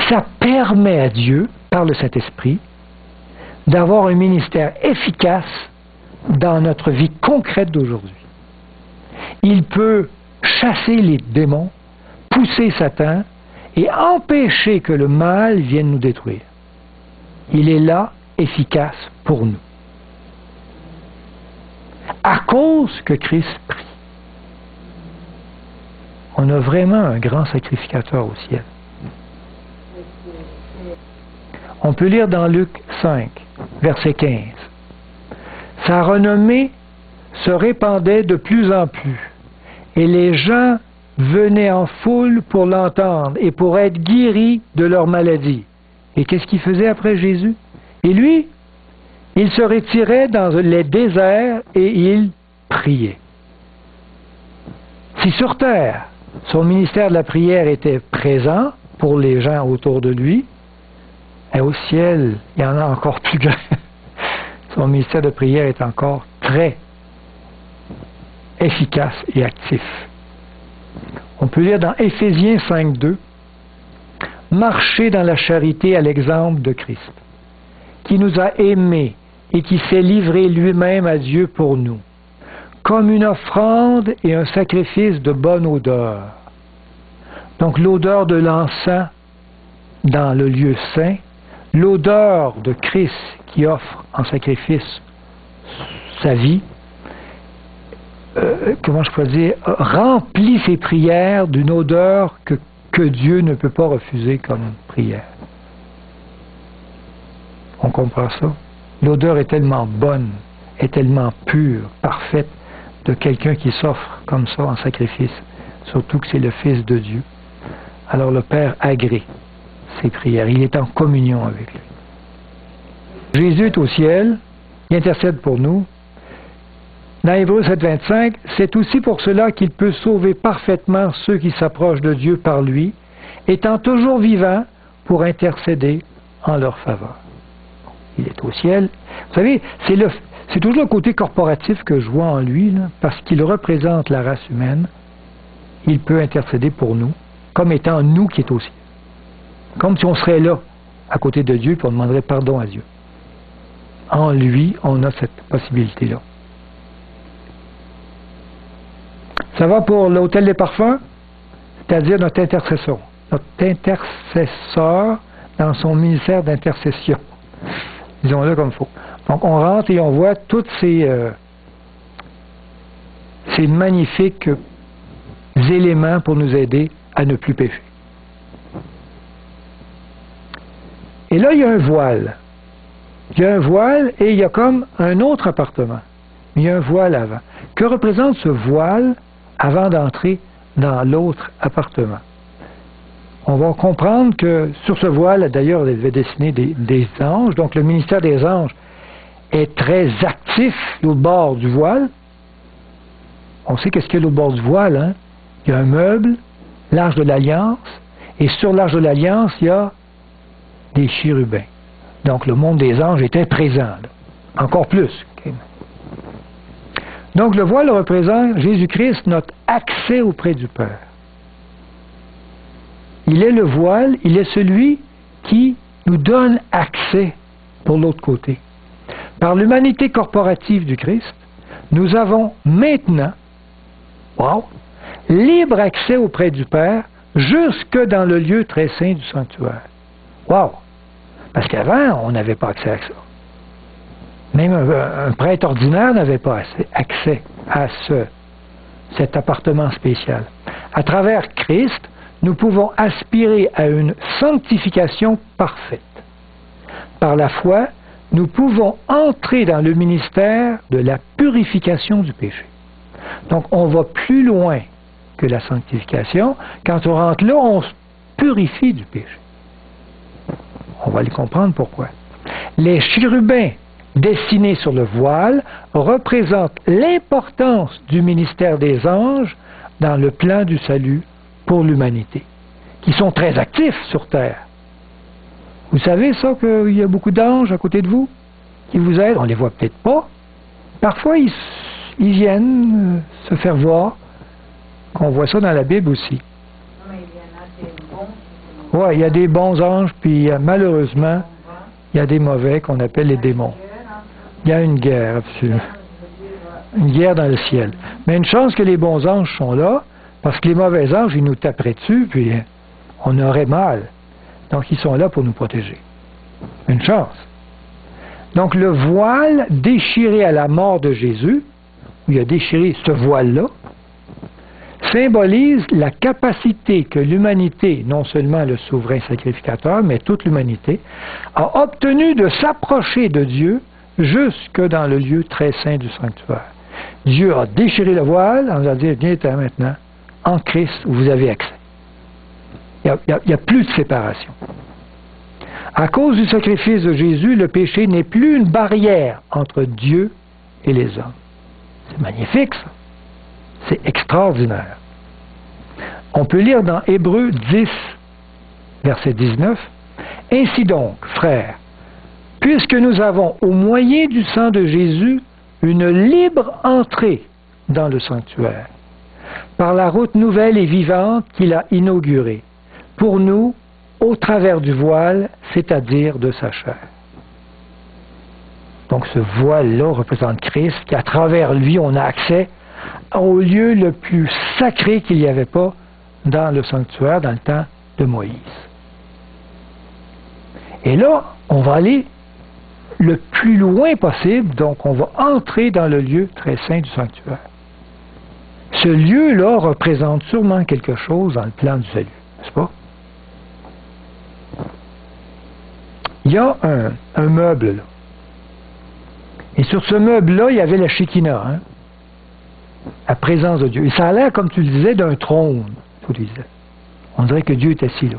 Speaker 1: Ça permet à Dieu, par le Saint-Esprit, d'avoir un ministère efficace dans notre vie concrète d'aujourd'hui. Il peut chasser les démons, pousser Satan et empêcher que le mal vienne nous détruire. Il est là, efficace pour nous. À cause que Christ prie. On a vraiment un grand sacrificateur au ciel. On peut lire dans Luc 5, verset 15. Sa renommée se répandait de plus en plus, et les gens venaient en foule pour l'entendre et pour être guéris de leur maladie. Et qu'est-ce qu'il faisait après Jésus? Et lui, il se retirait dans les déserts et il priait. Si sur terre, son ministère de la prière était présent pour les gens autour de lui, et au ciel, il y en a encore plus grand. Son ministère de prière est encore très efficace et actif. On peut lire dans Éphésiens 5.2, « Marchez dans la charité à l'exemple de Christ, qui nous a aimés et qui s'est livré lui-même à Dieu pour nous, comme une offrande et un sacrifice de bonne odeur. » Donc l'odeur de l'encens dans le lieu saint, l'odeur de Christ qui offre en sacrifice sa vie, comment je pourrais dire, remplit ses prières d'une odeur que Dieu ne peut pas refuser comme prière. On comprend ça? L'odeur est tellement bonne, est tellement pure, parfaite, de quelqu'un qui s'offre comme ça en sacrifice, surtout que c'est le Fils de Dieu. Alors le Père agrée ses prières, il est en communion avec lui. Jésus est au ciel, il intercède pour nous. Dans Hébreux 7.25, c'est aussi pour cela qu'il peut sauver parfaitement ceux qui s'approchent de Dieu par lui, étant toujours vivant pour intercéder en leur faveur. Il est au ciel. Vous savez, c'est toujours le côté corporatif que je vois en lui, là, parce qu'il représente la race humaine. Il peut intercéder pour nous, comme étant nous qui est au ciel. Comme si on serait là, à côté de Dieu, puis on demanderait pardon à Dieu. En lui, on a cette possibilité-là. Ça va pour l'autel des parfums, c'est-à-dire notre intercesseur. Notre intercesseur dans son ministère d'intercession. Disons-le comme il faut. Donc on rentre et on voit tous ces magnifiques éléments pour nous aider à ne plus pécher. Et là, il y a un voile. Il y a un voile et il y a comme un autre appartement. Il y a un voile avant. Que représente ce voile avant d'entrer dans l'autre appartement? On va comprendre que sur ce voile, d'ailleurs, il avait dessiné des anges. Donc le ministère des anges est très actif au bord du voile. On sait qu'est-ce qu'il y a au bord du voile, hein? Il y a un meuble, l'arche de l'Alliance, et sur l'arche de l'Alliance, il y a des chérubins. Donc le monde des anges était présent, là. Encore plus. Okay. Donc le voile représente Jésus-Christ, notre accès auprès du Père. Il est le voile, il est celui qui nous donne accès pour l'autre côté. Par l'humanité corporative du Christ, nous avons maintenant, libre accès auprès du Père, jusque dans le lieu très saint du sanctuaire. Wow! Parce qu'avant, on n'avait pas accès à ça. Même un prêtre ordinaire n'avait pas accès à cet appartement spécial. À travers Christ, nous pouvons aspirer à une sanctification parfaite. Par la foi, nous pouvons entrer dans le ministère de la purification du péché. Donc, on va plus loin que la sanctification. Quand on rentre là, on se purifie du péché. On va le comprendre pourquoi. Les chérubins dessinés sur le voile représentent l'importance du ministère des anges dans le plan du salut pour l'humanité, qui sont très actifs sur terre. Vous savez ça, qu'il y a beaucoup d'anges à côté de vous qui vous aident? On ne les voit peut-être pas. Parfois, ils viennent se faire voir. On voit ça dans la Bible aussi. Oui, il y a des bons anges, puis malheureusement, il y a des mauvais qu'on appelle les démons. Il y a une guerre, absolument. Une guerre dans le ciel. Mais une chance que les bons anges sont là, parce que les mauvais anges, ils nous taperaient dessus, puis on aurait mal. Donc, ils sont là pour nous protéger. Une chance. Donc, le voile déchiré à la mort de Jésus, où il a déchiré ce voile-là, symbolise la capacité que l'humanité, non seulement le souverain sacrificateur, mais toute l'humanité, a obtenu de s'approcher de Dieu jusque dans le lieu très saint du sanctuaire. Dieu a déchiré le voile en disant, viens maintenant, en Christ, vous avez accès. Il n'y a plus de séparation. À cause du sacrifice de Jésus, le péché n'est plus une barrière entre Dieu et les hommes. C'est magnifique, ça. C'est extraordinaire. On peut lire dans Hébreux 10, verset 19, « Ainsi donc, frères, puisque nous avons, au moyen du sang de Jésus, une libre entrée dans le sanctuaire, par la route nouvelle et vivante qu'il a inaugurée, pour nous, au travers du voile, c'est-à-dire de sa chair. » Donc ce voile-là représente Christ, qu'à travers lui, on a accès au lieu le plus sacré qu'il n'y avait pas dans le sanctuaire, dans le temps de Moïse. Et là, on va aller le plus loin possible, donc on va entrer dans le lieu très saint du sanctuaire. Ce lieu-là représente sûrement quelque chose dans le plan du salut, n'est-ce pas? Il y a un meuble, là. Et sur ce meuble-là, il y avait la Shekinah, hein? La présence de Dieu. Et ça a l'air, comme tu le disais, d'un trône. On dirait que Dieu est assis là.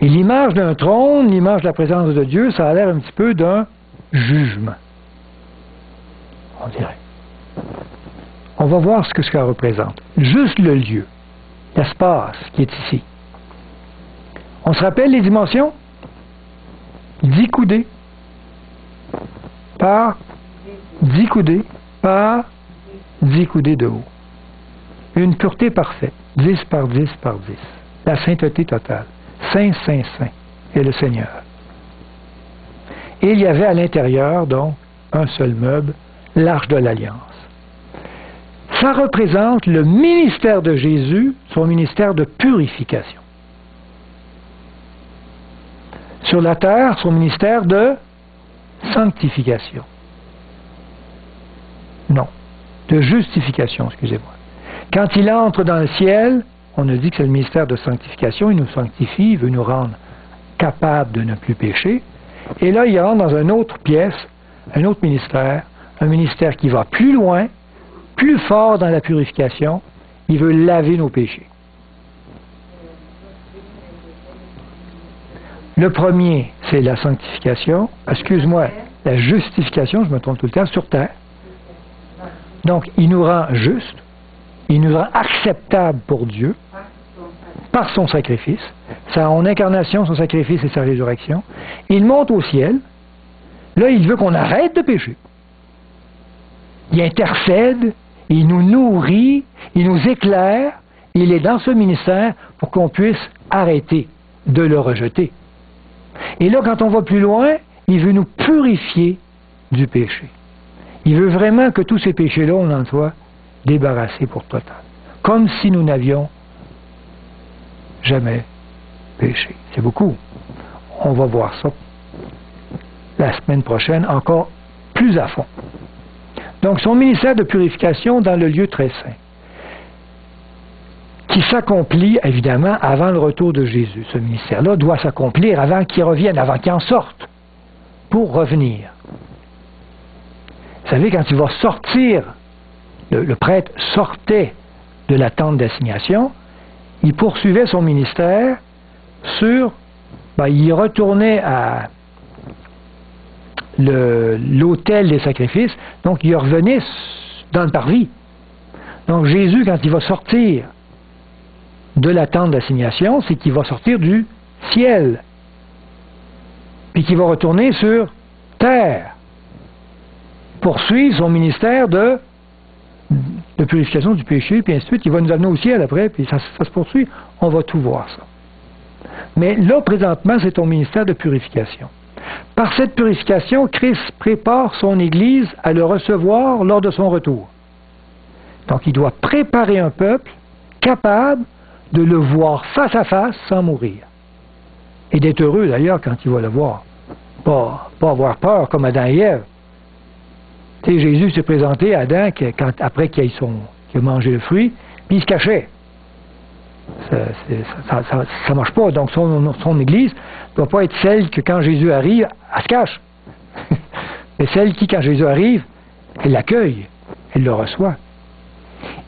Speaker 1: Et l'image d'un trône, l'image de la présence de Dieu, ça a l'air un petit peu d'un jugement. On dirait. On va voir ce que ça représente. Juste le lieu, l'espace qui est ici. On se rappelle les dimensions? 10 coudées par 10 coudées par 10 coudées de haut. Une pureté parfaite, 10 par 10 par 10. La sainteté totale. Saint, Saint, Saint est le Seigneur. Et il y avait à l'intérieur, donc, un seul meuble, l'arche de l'Alliance. Ça représente le ministère de Jésus, son ministère de purification. sur la terre son ministère de sanctification. Non, de justification, excusez-moi. Quand il entre dans le ciel, on a dit que c'est le ministère de sanctification, il nous sanctifie, il veut nous rendre capables de ne plus pécher. Et là, il rentre dans une autre pièce, un autre ministère, un ministère qui va plus loin, plus fort dans la purification. Il veut laver nos péchés. Le premier, c'est la sanctification. Excuse-moi, la justification, je me trompe tout le temps, sur terre. Donc, il nous rend justes, il nous rend acceptables pour Dieu, par son sacrifice, son incarnation, son sacrifice et sa résurrection. Il monte au ciel. Là, il veut qu'on arrête de pécher. Il intercède, il nous nourrit, il nous éclaire. Il est dans ce ministère pour qu'on puisse arrêter de le rejeter. Et là, quand on va plus loin, il veut nous purifier du péché. Il veut vraiment que tous ces péchés-là, on en soit débarrassés pour total. Comme si nous n'avions jamais péché. C'est beaucoup. On va voir ça la semaine prochaine, encore plus à fond. Donc, son ministère de purification dans le lieu très saint, qui s'accomplit, évidemment, avant le retour de Jésus. Ce ministère-là doit s'accomplir avant qu'il revienne, avant qu'il en sorte, pour revenir. Vous savez, quand il va sortir, le prêtre sortait de la tente d'assignation, il poursuivait son ministère sur... il retournait à l'autel des sacrifices, donc il revenait dans le parvis. Donc Jésus, quand il va sortir de la tente d'assignation, c'est qu'il va sortir du ciel, puis qu'il va retourner sur terre, poursuivre son ministère de purification du péché, puis ainsi de suite. Il va nous amener au ciel après, puis ça se poursuit. On va tout voir ça. Mais là, présentement, c'est ton ministère de purification. Par cette purification, Christ prépare son Église à le recevoir lors de son retour. Donc, il doit préparer un peuple capable de le voir face à face sans mourir. Et d'être heureux, d'ailleurs, quand il va le voir. Pas avoir peur comme Adam et Ève. Tu sais, Jésus s'est présenté à Adam après qu'il a mangé le fruit, puis il se cachait. Ça marche pas. Donc, son Église ne doit pas être celle que quand Jésus arrive, elle se cache. Mais celle qui, quand Jésus arrive, elle l'accueille, elle le reçoit.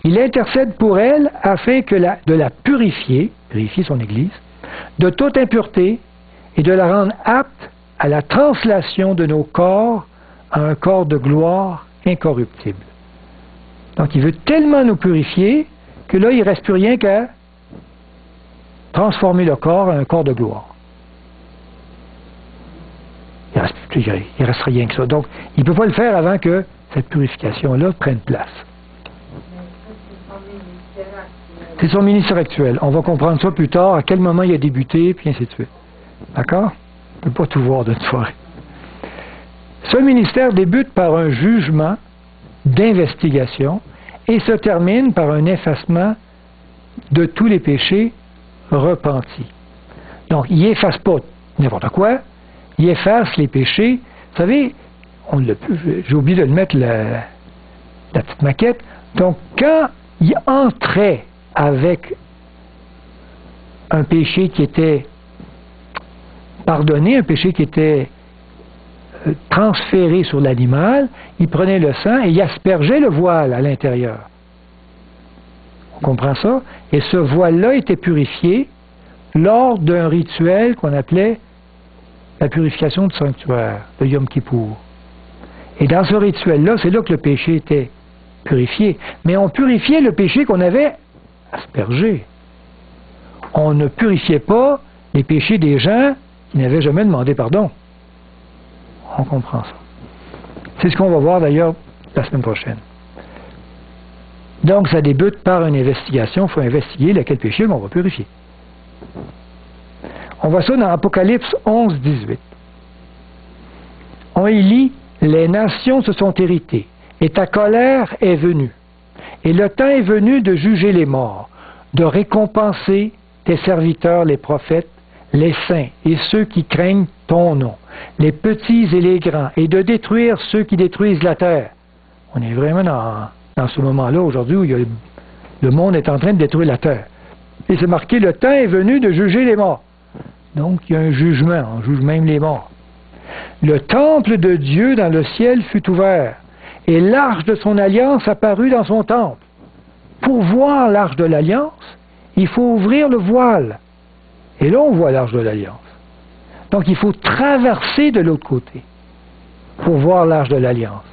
Speaker 1: Il intercède pour elle afin de la purifier son Église, de toute impureté et de la rendre apte à la translation de nos corps à un corps de gloire incorruptible. Donc il veut tellement nous purifier que là, il ne reste plus rien qu'à transformer le corps à un corps de gloire. Il ne reste rien que ça. Donc, il ne peut pas le faire avant que cette purification-là prenne place. C'est son ministère actuel. On va comprendre ça plus tard, à quel moment il a débuté, puis ainsi de suite. D'accord? On ne peut pas tout voir d'une soirée. Ce ministère débute par un jugement d'investigation et se termine par un effacement de tous les péchés repentis. Donc, il n'efface pas n'importe quoi, il efface les péchés. Vous savez, j'ai oublié de le mettre la petite maquette. Donc, quand il entrait avec un péché qui était pardonné, un péché qui était transféré sur l'animal, il prenait le sang et il aspergeait le voile à l'intérieur. On comprend ça? Et ce voile-là était purifié lors d'un rituel qu'on appelait la purification du sanctuaire, de Yom Kippour. Et dans ce rituel-là, c'est là que le péché était purifié. Mais on purifiait le péché qu'on avait aspergé. On ne purifiait pas les péchés des gens qui n'avaient jamais demandé pardon. On comprend ça. C'est ce qu'on va voir d'ailleurs la semaine prochaine. Donc, ça débute par une investigation. Il faut investiguer lequel péché on va purifier. On voit ça dans Apocalypse 11, 18. On y lit « Les nations se sont héritées, et ta colère est venue. Et le temps est venu de juger les morts, de récompenser tes serviteurs les prophètes, les saints et ceux qui craignent ton nom, les petits et les grands, et de détruire ceux qui détruisent la terre. On est vraiment dans ce moment-là aujourd'hui où le monde est en train de détruire la terre. Et c'est marqué, le temps est venu de juger les morts. Donc il y a un jugement, on juge même les morts. Le temple de Dieu dans le ciel fut ouvert, et l'arche de son alliance apparut dans son temple. Pour voir l'arche de l'alliance, il faut ouvrir le voile. Et là, on voit l'arche de l'alliance. Donc il faut traverser de l'autre côté pour voir l'arche de l'alliance.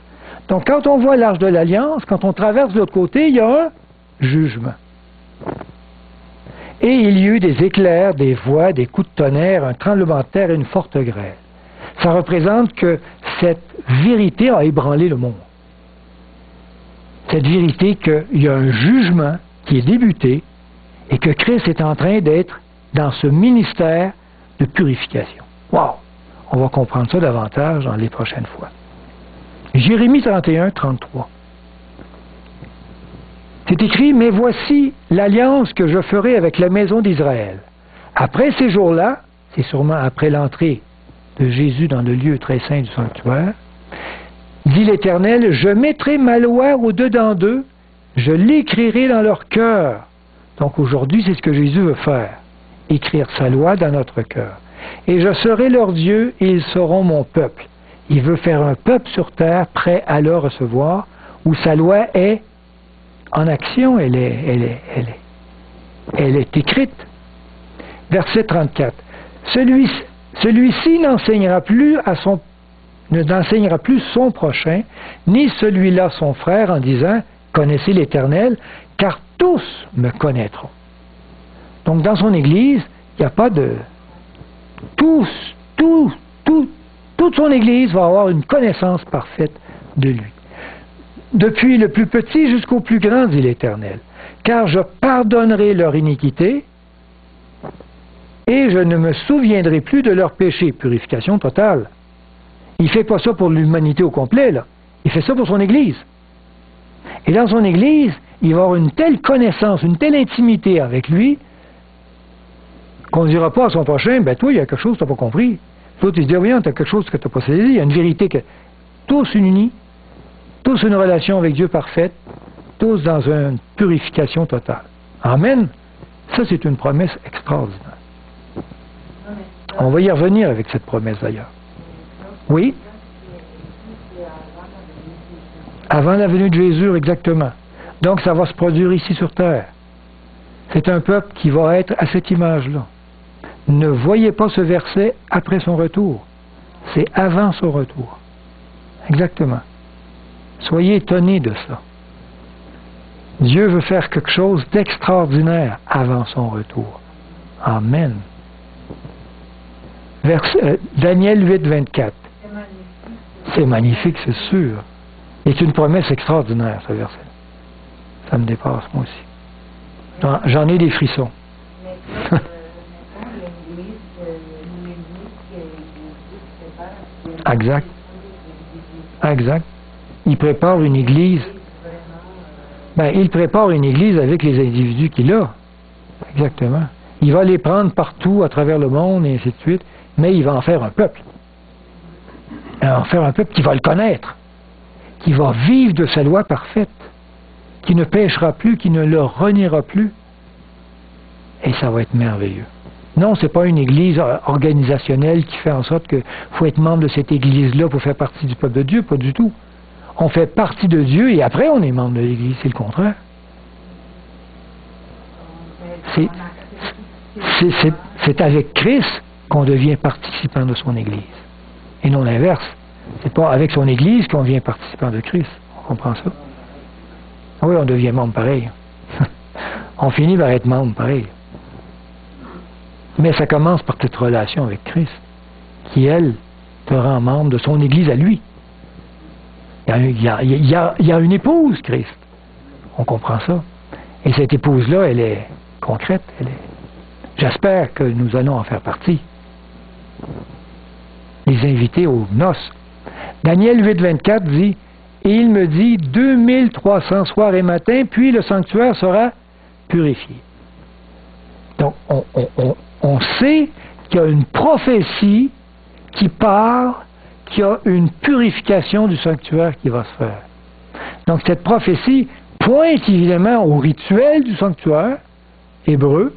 Speaker 1: Donc quand on voit l'arche de l'alliance, quand on traverse de l'autre côté, il y a un jugement. Et il y eut des éclairs, des voix, des coups de tonnerre, un tremblement de terre et une forte grêle. Ça représente que cette vérité a ébranlé le monde. Cette vérité qu'il y a un jugement qui est débuté et que Christ est en train d'être dans ce ministère de purification. Wow! On va comprendre ça davantage dans les prochaines fois. Jérémie 31, 33. C'est écrit, « Mais voici l'alliance que je ferai avec la maison d'Israël. Après ces jours-là, c'est sûrement après l'entrée de Jésus dans le lieu très saint du sanctuaire, dit l'Éternel, je mettrai ma loi au-dedans d'eux, je l'écrirai dans leur cœur. » Donc aujourd'hui, c'est ce que Jésus veut faire, écrire sa loi dans notre cœur. « Et je serai leur Dieu et ils seront mon peuple. » Il veut faire un peuple sur terre prêt à le recevoir, où sa loi est en action, elle est écrite. Verset 34. Celui-ci n'enseignera plus son prochain, ni celui-là son frère, en disant « Connaissez l'Éternel, car tous me connaîtront. » Donc dans son Église, il n'y a pas de... Toute son Église va avoir une connaissance parfaite de lui. Depuis le plus petit jusqu'au plus grand, dit l'Éternel, car je pardonnerai leur iniquité et je ne me souviendrai plus de leur péché. Purification totale. Il ne fait pas ça pour l'humanité au complet, là. Il fait ça pour son Église. Et dans son Église, il va avoir une telle connaissance, une telle intimité avec lui, qu'on ne dira pas à son prochain, ben toi, il y a quelque chose que tu n'as pas compris. L'autre, il se dit, voyons, tu as quelque chose que tu n'as pas saisi. Il y a une vérité que tous unis, tous une relation avec Dieu parfaite, tous dans une purification totale. Amen. Ça, c'est une promesse extraordinaire. On va y revenir avec cette promesse d'ailleurs. Oui? Avant la venue de Jésus, exactement. Donc, ça va se produire ici sur terre. C'est un peuple qui va être à cette image-là. Ne voyez pas ce verset après son retour. C'est avant son retour. Exactement. Soyez étonnés de ça. Dieu veut faire quelque chose d'extraordinaire avant son retour. Amen. Daniel 8, 24. C'est magnifique, c'est sûr. C'est une promesse extraordinaire, ce verset. Ça me dépasse, moi aussi. J'en ai des frissons. Exact. Exact. Il prépare une église. Il prépare une église avec les individus qu'il a. Exactement. Il va les prendre partout à travers le monde et ainsi de suite, mais il va en faire un peuple. Il va en faire un peuple qui va le connaître, qui va vivre de sa loi parfaite, qui ne péchera plus, qui ne le reniera plus. Et ça va être merveilleux. Non, ce n'est pas une église organisationnelle qui fait en sorte qu'il faut être membre de cette église-là pour faire partie du peuple de Dieu, pas du tout. On fait partie de Dieu et après on est membre de l'église, c'est le contraire. C'est avec Christ qu'on devient participant de son église. Et non l'inverse. C'est pas avec son église qu'on devient participant de Christ. On comprend ça? Oui, on devient membre pareil. On finit par être membre pareil. Mais ça commence par cette relation avec Christ, qui, elle, te rend membre de son Église à lui. Il y a une épouse, Christ. On comprend ça. Et cette épouse-là, elle est concrète. J'espère que nous allons en faire partie. Les invités aux noces. Daniel 8, 24 dit, « Et il me dit, 2300 soirs et matins, puis le sanctuaire sera purifié. » Donc, on sait qu'il y a une prophétie qui part, qu'il y a une purification du sanctuaire qui va se faire. Donc cette prophétie pointe évidemment au rituel du sanctuaire hébreu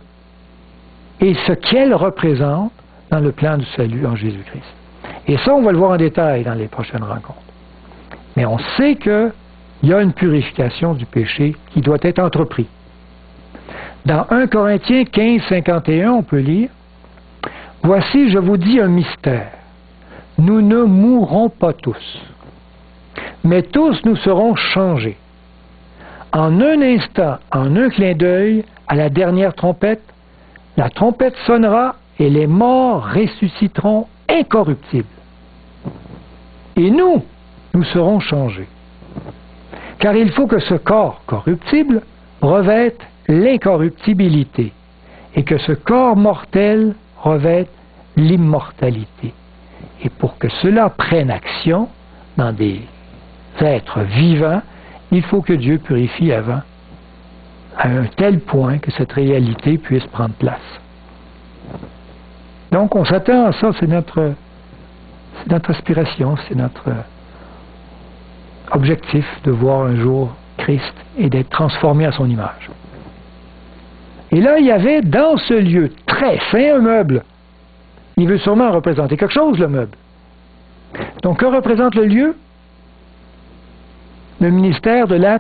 Speaker 1: et ce qu'elle représente dans le plan du salut en Jésus-Christ. Et ça, on va le voir en détail dans les prochaines rencontres. Mais on sait qu'il y a une purification du péché qui doit être entreprise. Dans 1 Corinthiens 15, 51, on peut lire « Voici, je vous dis un mystère. Nous ne mourrons pas tous, mais tous nous serons changés. En un instant, en un clin d'œil, à la dernière trompette, la trompette sonnera et les morts ressusciteront incorruptibles. Et nous serons changés. Car il faut que ce corps corruptible revête l'incorruptibilité et que ce corps mortel revête l'immortalité. Et pour que cela prenne action dans des êtres vivants, il faut que Dieu purifie avant, à un tel point que cette réalité puisse prendre place. Donc on s'attend à ça, c'est notre aspiration, c'est notre objectif de voir un jour Christ et d'être transformé à son image. Et là, il y avait dans ce lieu très saint un meuble. Il veut sûrement représenter quelque chose, le meuble. Donc, que représente le lieu? Le ministère de la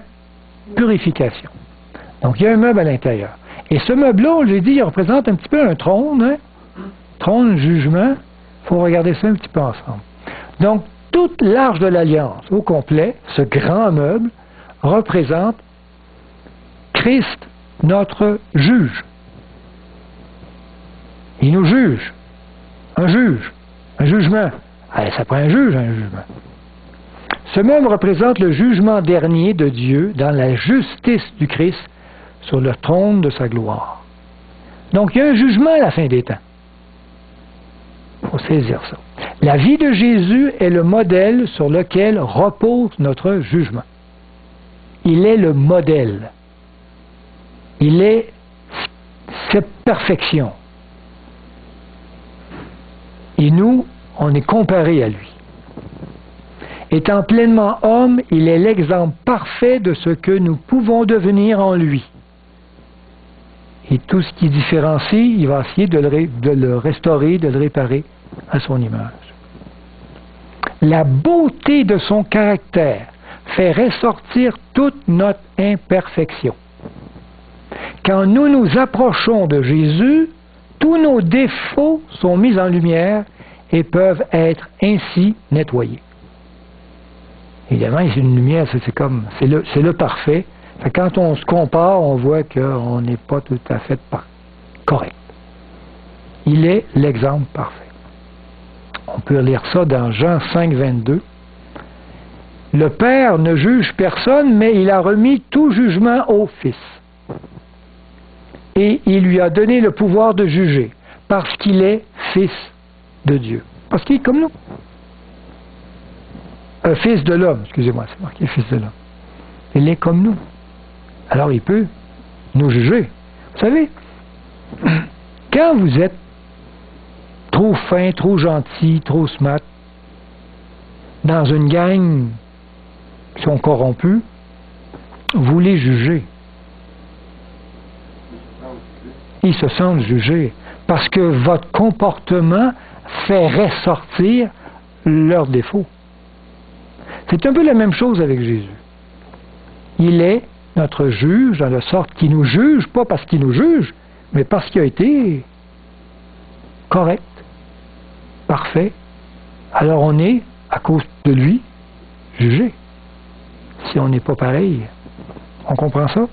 Speaker 1: purification. Donc, il y a un meuble à l'intérieur. Et ce meuble-là, on lui dit, il représente un petit peu un trône, hein? Trône, jugement. Il faut regarder ça un petit peu ensemble. Donc, toute l'arche de l'Alliance, au complet, ce grand meuble, représente Christ, notre juge. Il nous juge. Un juge. Un jugement. Allez, ça prend un juge, un jugement. Ce meuble représente le jugement dernier de Dieu dans la justice du Christ sur le trône de sa gloire. Donc, il y a un jugement à la fin des temps. Il faut saisir ça. La vie de Jésus est le modèle sur lequel repose notre jugement. Il est le modèle. Il est cette perfection. Et nous, on est comparé à lui. Étant pleinement homme, il est l'exemple parfait de ce que nous pouvons devenir en lui. Et tout ce qui différencie, il va essayer de le restaurer, de le réparer à son image. La beauté de son caractère fait ressortir toute notre imperfection. Quand nous nous approchons de Jésus, tous nos défauts sont mis en lumière et peuvent être ainsi nettoyés. Évidemment, c'est une lumière, c'est le parfait. Quand on se compare, on voit qu'on n'est pas tout à fait correct. Il est l'exemple parfait. On peut lire ça dans Jean 5, 22. Le Père ne juge personne, mais il a remis tout jugement au Fils. Et il lui a donné le pouvoir de juger, parce qu'il est Fils de Dieu. Parce qu'il est comme nous. Fils de l'homme, excusez-moi, c'est marqué Fils de l'homme. Il est comme nous. Alors il peut nous juger. Vous savez, quand vous êtes trop fin, trop gentil, trop smart, dans une gang qui sont corrompus, vous les jugez. Ils se sentent jugés parce que votre comportement fait ressortir leurs défauts. C'est un peu la même chose avec Jésus. Il est notre juge, dans la sorte qu'il nous juge, pas parce qu'il nous juge, mais parce qu'il a été correct, parfait. Alors on est, à cause de lui, jugé. Si on n'est pas pareil, on comprend ça?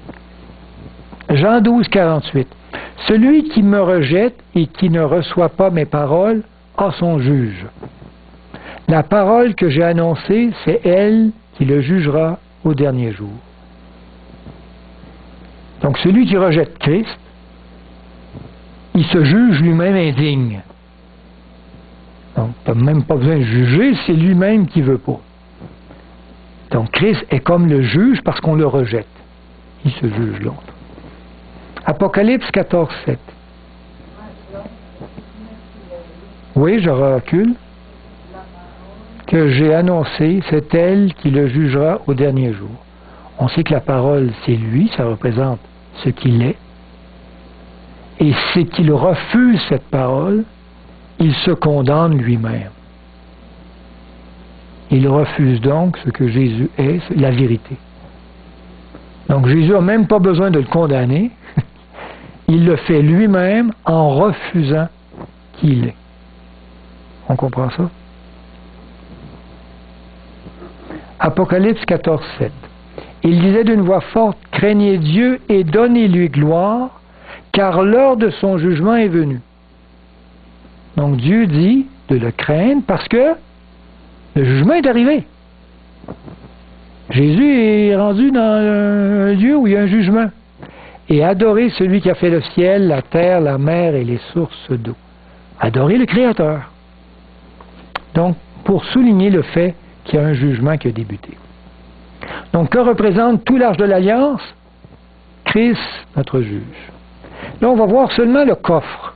Speaker 1: Jean 12, 48. Celui qui me rejette et qui ne reçoit pas mes paroles a son juge. La parole que j'ai annoncée, c'est elle qui le jugera au dernier jour. Donc celui qui rejette Christ, il se juge lui-même indigne. Donc tu n'as même pas besoin de juger, c'est lui-même qui ne veut pas. Donc Christ est comme le juge parce qu'on le rejette. Il se juge l'autre. Apocalypse 14, 7. Oui, je recule. Que j'ai annoncé, c'est elle qui le jugera au dernier jour. On sait que la parole, c'est lui, ça représente ce qu'il est. Et c'est qu'il refuse cette parole, il se condamne lui-même. Il refuse donc ce que Jésus est, la vérité. Donc Jésus n'a même pas besoin de le condamner. Il le fait lui-même en refusant qui il est. On comprend ça? Apocalypse 14, 7. Il disait d'une voix forte, « Craignez Dieu et donnez-lui gloire, car l'heure de son jugement est venue. » Donc Dieu dit de le craindre parce que le jugement est arrivé. Jésus est rendu dans un lieu où il y a un jugement. Et adorer celui qui a fait le ciel, la terre, la mer et les sources d'eau. Adorer le Créateur. Donc, pour souligner le fait qu'il y a un jugement qui a débuté. Donc, que représente tout l'arche de l'Alliance? Christ, notre juge. Là, on va voir seulement le coffre.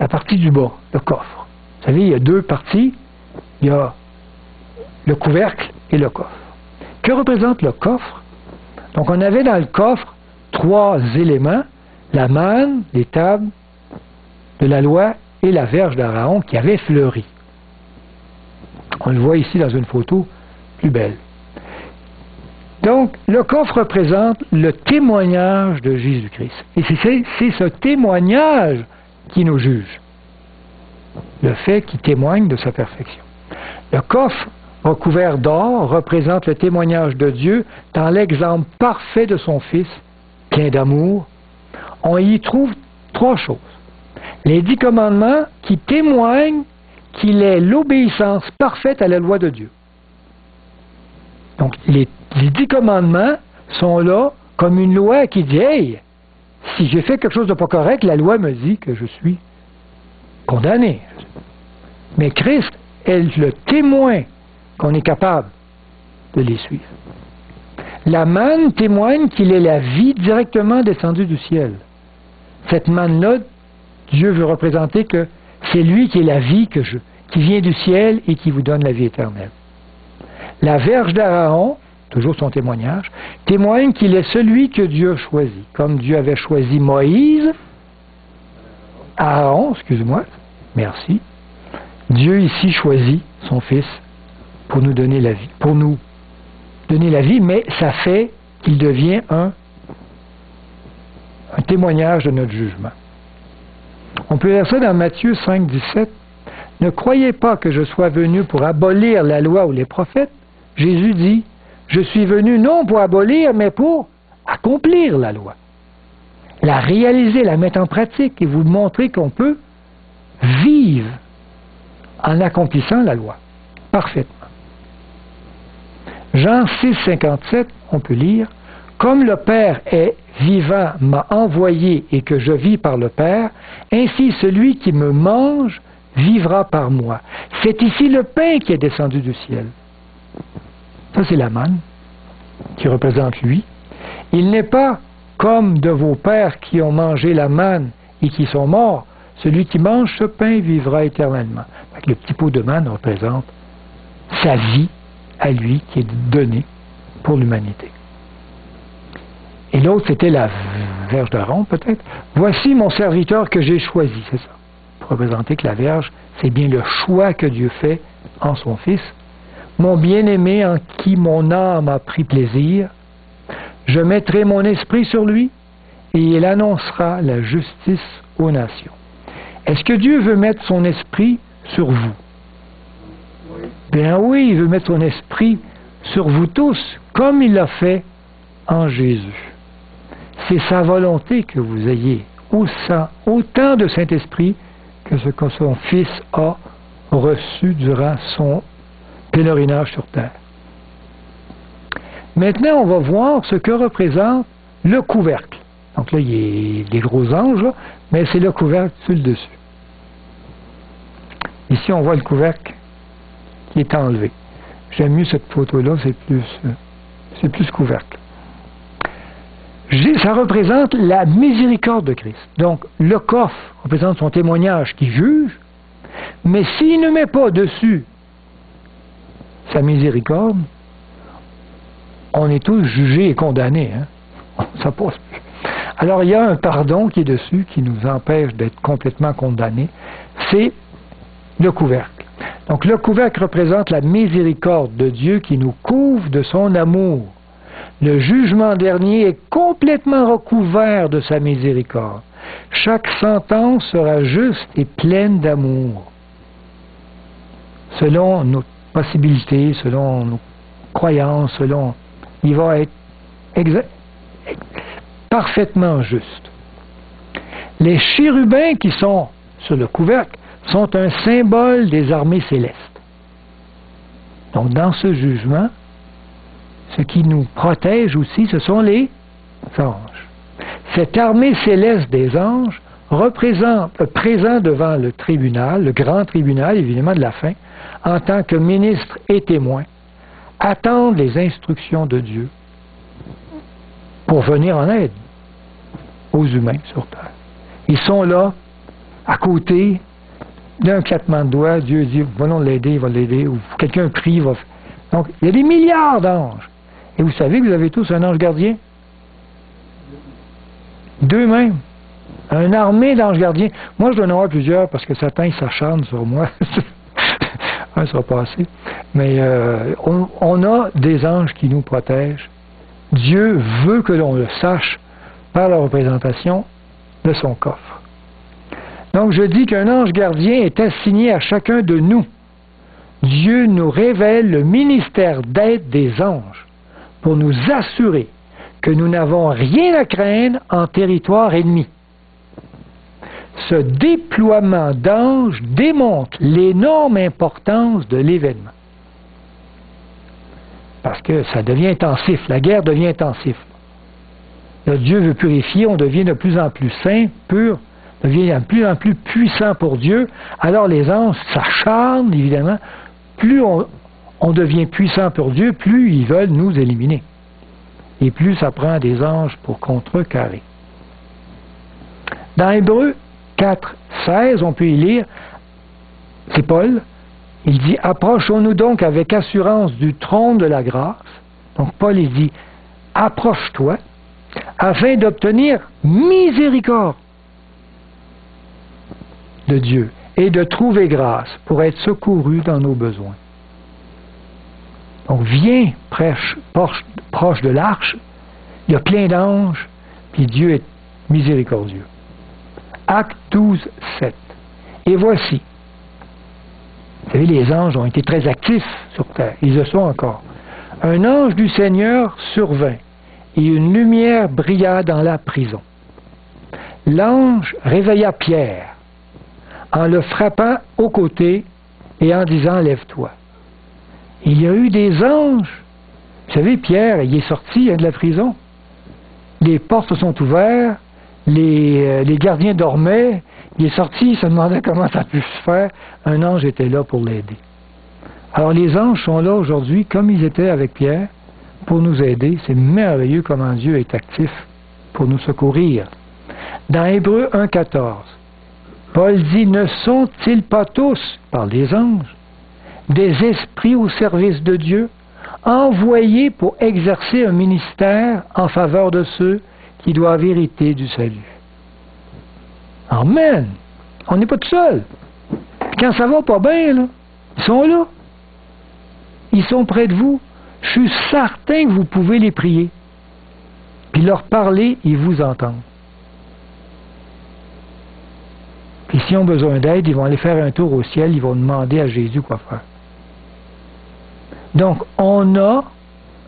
Speaker 1: La partie du bas, le coffre. Vous savez, il y a deux parties. Il y a le couvercle et le coffre. Que représente le coffre? Donc, on avait dans le coffre 3 éléments, la manne, les tables de la loi et la verge d'Aaron qui avait fleuri. On le voit ici dans une photo plus belle. Donc, le coffre représente le témoignage de Jésus-Christ. Et c'est ce témoignage qui nous juge. Le fait qu'il témoigne de sa perfection. Le coffre recouvert d'or représente le témoignage de Dieu dans l'exemple parfait de son Fils, plein d'amour. On y trouve 3 choses. Les 10 commandements qui témoignent qu'il est l'obéissance parfaite à la loi de Dieu. Donc, les 10 commandements sont là comme une loi qui dit « Hey, si j'ai fait quelque chose de pas correct, la loi me dit que je suis condamné. » Mais Christ est le témoin qu'on est capable de les suivre. La manne témoigne qu'il est la vie directement descendue du ciel. Cette manne-là, Dieu veut représenter que c'est lui qui est la vie qui vient du ciel et qui vous donne la vie éternelle. La verge d'Aaron, toujours son témoignage, témoigne qu'il est celui que Dieu a choisi. Comme Dieu avait choisi Moïse, Aaron, excuse-moi, merci. Dieu ici choisit son Fils pour nous donner la vie, mais ça fait qu'il devient un témoignage de notre jugement. On peut lire ça dans Matthieu 5, 17. « Ne croyez pas que je sois venu pour abolir la loi ou les prophètes. » Jésus dit, « Je suis venu non pour abolir, mais pour accomplir la loi. » La réaliser, la mettre en pratique et vous montrer qu'on peut vivre en accomplissant la loi parfaitement. Jean 6, 57, on peut lire, « Comme le Père est vivant m'a envoyé et que je vis par le Père, ainsi celui qui me mange vivra par moi. C'est ici le pain qui est descendu du ciel. » Ça, c'est la manne qui représente lui. Il n'est pas comme de vos pères qui ont mangé la manne et qui sont morts. Celui qui mange ce pain vivra éternellement. Le petit pot de manne représente sa vie à lui qui est donnée pour l'humanité. Et l'autre, c'était la verge d'Aaron, peut-être. « Voici mon serviteur que j'ai choisi. » C'est ça. Pour représenter que la verge, c'est bien le choix que Dieu fait en son Fils. « Mon bien-aimé en qui mon âme a pris plaisir. Je mettrai mon esprit sur lui et il annoncera la justice aux nations. » Est-ce que Dieu veut mettre son esprit sur vous? Bien oui, il veut mettre son esprit sur vous tous, comme il l'a fait en Jésus. C'est sa volonté que vous ayez autant de Saint-Esprit que ce que son Fils a reçu durant son pèlerinage sur terre. Maintenant, on va voir ce que représente le couvercle. Donc là, il y a des gros anges, là, mais c'est le couvercle sur le dessus. Ici, on voit le couvercle qui est enlevé. J'aime mieux cette photo-là, c'est plus couvercle. Ça représente la miséricorde de Christ. Donc, le coffre représente son témoignage qui juge. Mais s'il ne met pas dessus sa miséricorde, on est tous jugés et condamnés. Ça passe plus. Alors il y a un pardon qui est dessus, qui nous empêche d'être complètement condamnés. C'est le couvercle. Donc le couvercle représente la miséricorde de Dieu qui nous couvre de son amour. Le jugement dernier est complètement recouvert de sa miséricorde. Chaque sentence sera juste et pleine d'amour. Selon nos possibilités, selon nos croyances, il va être parfaitement juste. Les chérubins qui sont sur le couvercle sont un symbole des armées célestes. Donc dans ce jugement, ce qui nous protège aussi, ce sont les anges. Cette armée céleste des anges présent devant le tribunal, le grand tribunal évidemment de la fin, en tant que ministre et témoin, attendent les instructions de Dieu pour venir en aide aux humains sur terre. Ils sont là, à côté d'un claquement de doigts, Dieu dit, allons l'aider, il va l'aider, ou quelqu'un prie, va... Donc, il y a des milliards d'anges. Et vous savez que vous avez tous un ange gardien? Deux même. Une armée d'anges gardiens. Moi, je dois en avoir plusieurs parce que Satan, il s'acharne sur moi. Un sera passé. Mais on a des anges qui nous protègent. Dieu veut que l'on le sache par la représentation de son coffre. Donc, je dis qu'un ange gardien est assigné à chacun de nous. Dieu nous révèle le ministère d'aide des anges pour nous assurer que nous n'avons rien à craindre en territoire ennemi. Ce déploiement d'anges démontre l'énorme importance de l'événement. Parce que ça devient intensif, la guerre devient intensive. Là, Dieu veut purifier, on devient de plus en plus saint, pur, devient de plus en plus puissant pour Dieu. Alors les anges s'acharnent, évidemment. Plus on devient puissant pour Dieu, plus ils veulent nous éliminer. Et plus ça prend des anges pour contrecarrer. Dans Hébreux 4, 16, on peut y lire, c'est Paul, il dit « Approchons-nous donc avec assurance du trône de la grâce. » Donc Paul, il dit « Approche-toi, afin d'obtenir miséricorde de Dieu et de trouver grâce pour être secouru dans nos besoins. » Donc viens proche de l'arche, il y a plein d'anges, puis Dieu est miséricordieux. Acte 12, 7. Et voici, vous savez, les anges ont été très actifs sur terre, ils le sont encore. Un ange du Seigneur survint, et une lumière brilla dans la prison. L'ange réveilla Pierre, en le frappant au côté et en disant « Lève-toi ». Il y a eu des anges. Vous savez, Pierre, il est sorti de la prison. Les portes sont ouvertes, les gardiens dormaient, il est sorti, il se demandait comment ça a pu se faire. Un ange était là pour l'aider. Alors les anges sont là aujourd'hui, comme ils étaient avec Pierre, pour nous aider. C'est merveilleux comment Dieu est actif pour nous secourir. Dans Hébreux 1,14, Paul dit « Ne sont-ils pas tous, par les anges, des esprits au service de Dieu, envoyés pour exercer un ministère en faveur de ceux qui doivent hériter du salut. » Amen! On n'est pas tout seul. Quand ça va pas bien, là, ils sont là. Ils sont près de vous. Je suis certain que vous pouvez les prier. Puis leur parler, ils vous entendent. Puis s'ils ont besoin d'aide, ils vont aller faire un tour au ciel, ils vont demander à Jésus quoi faire. Donc, on a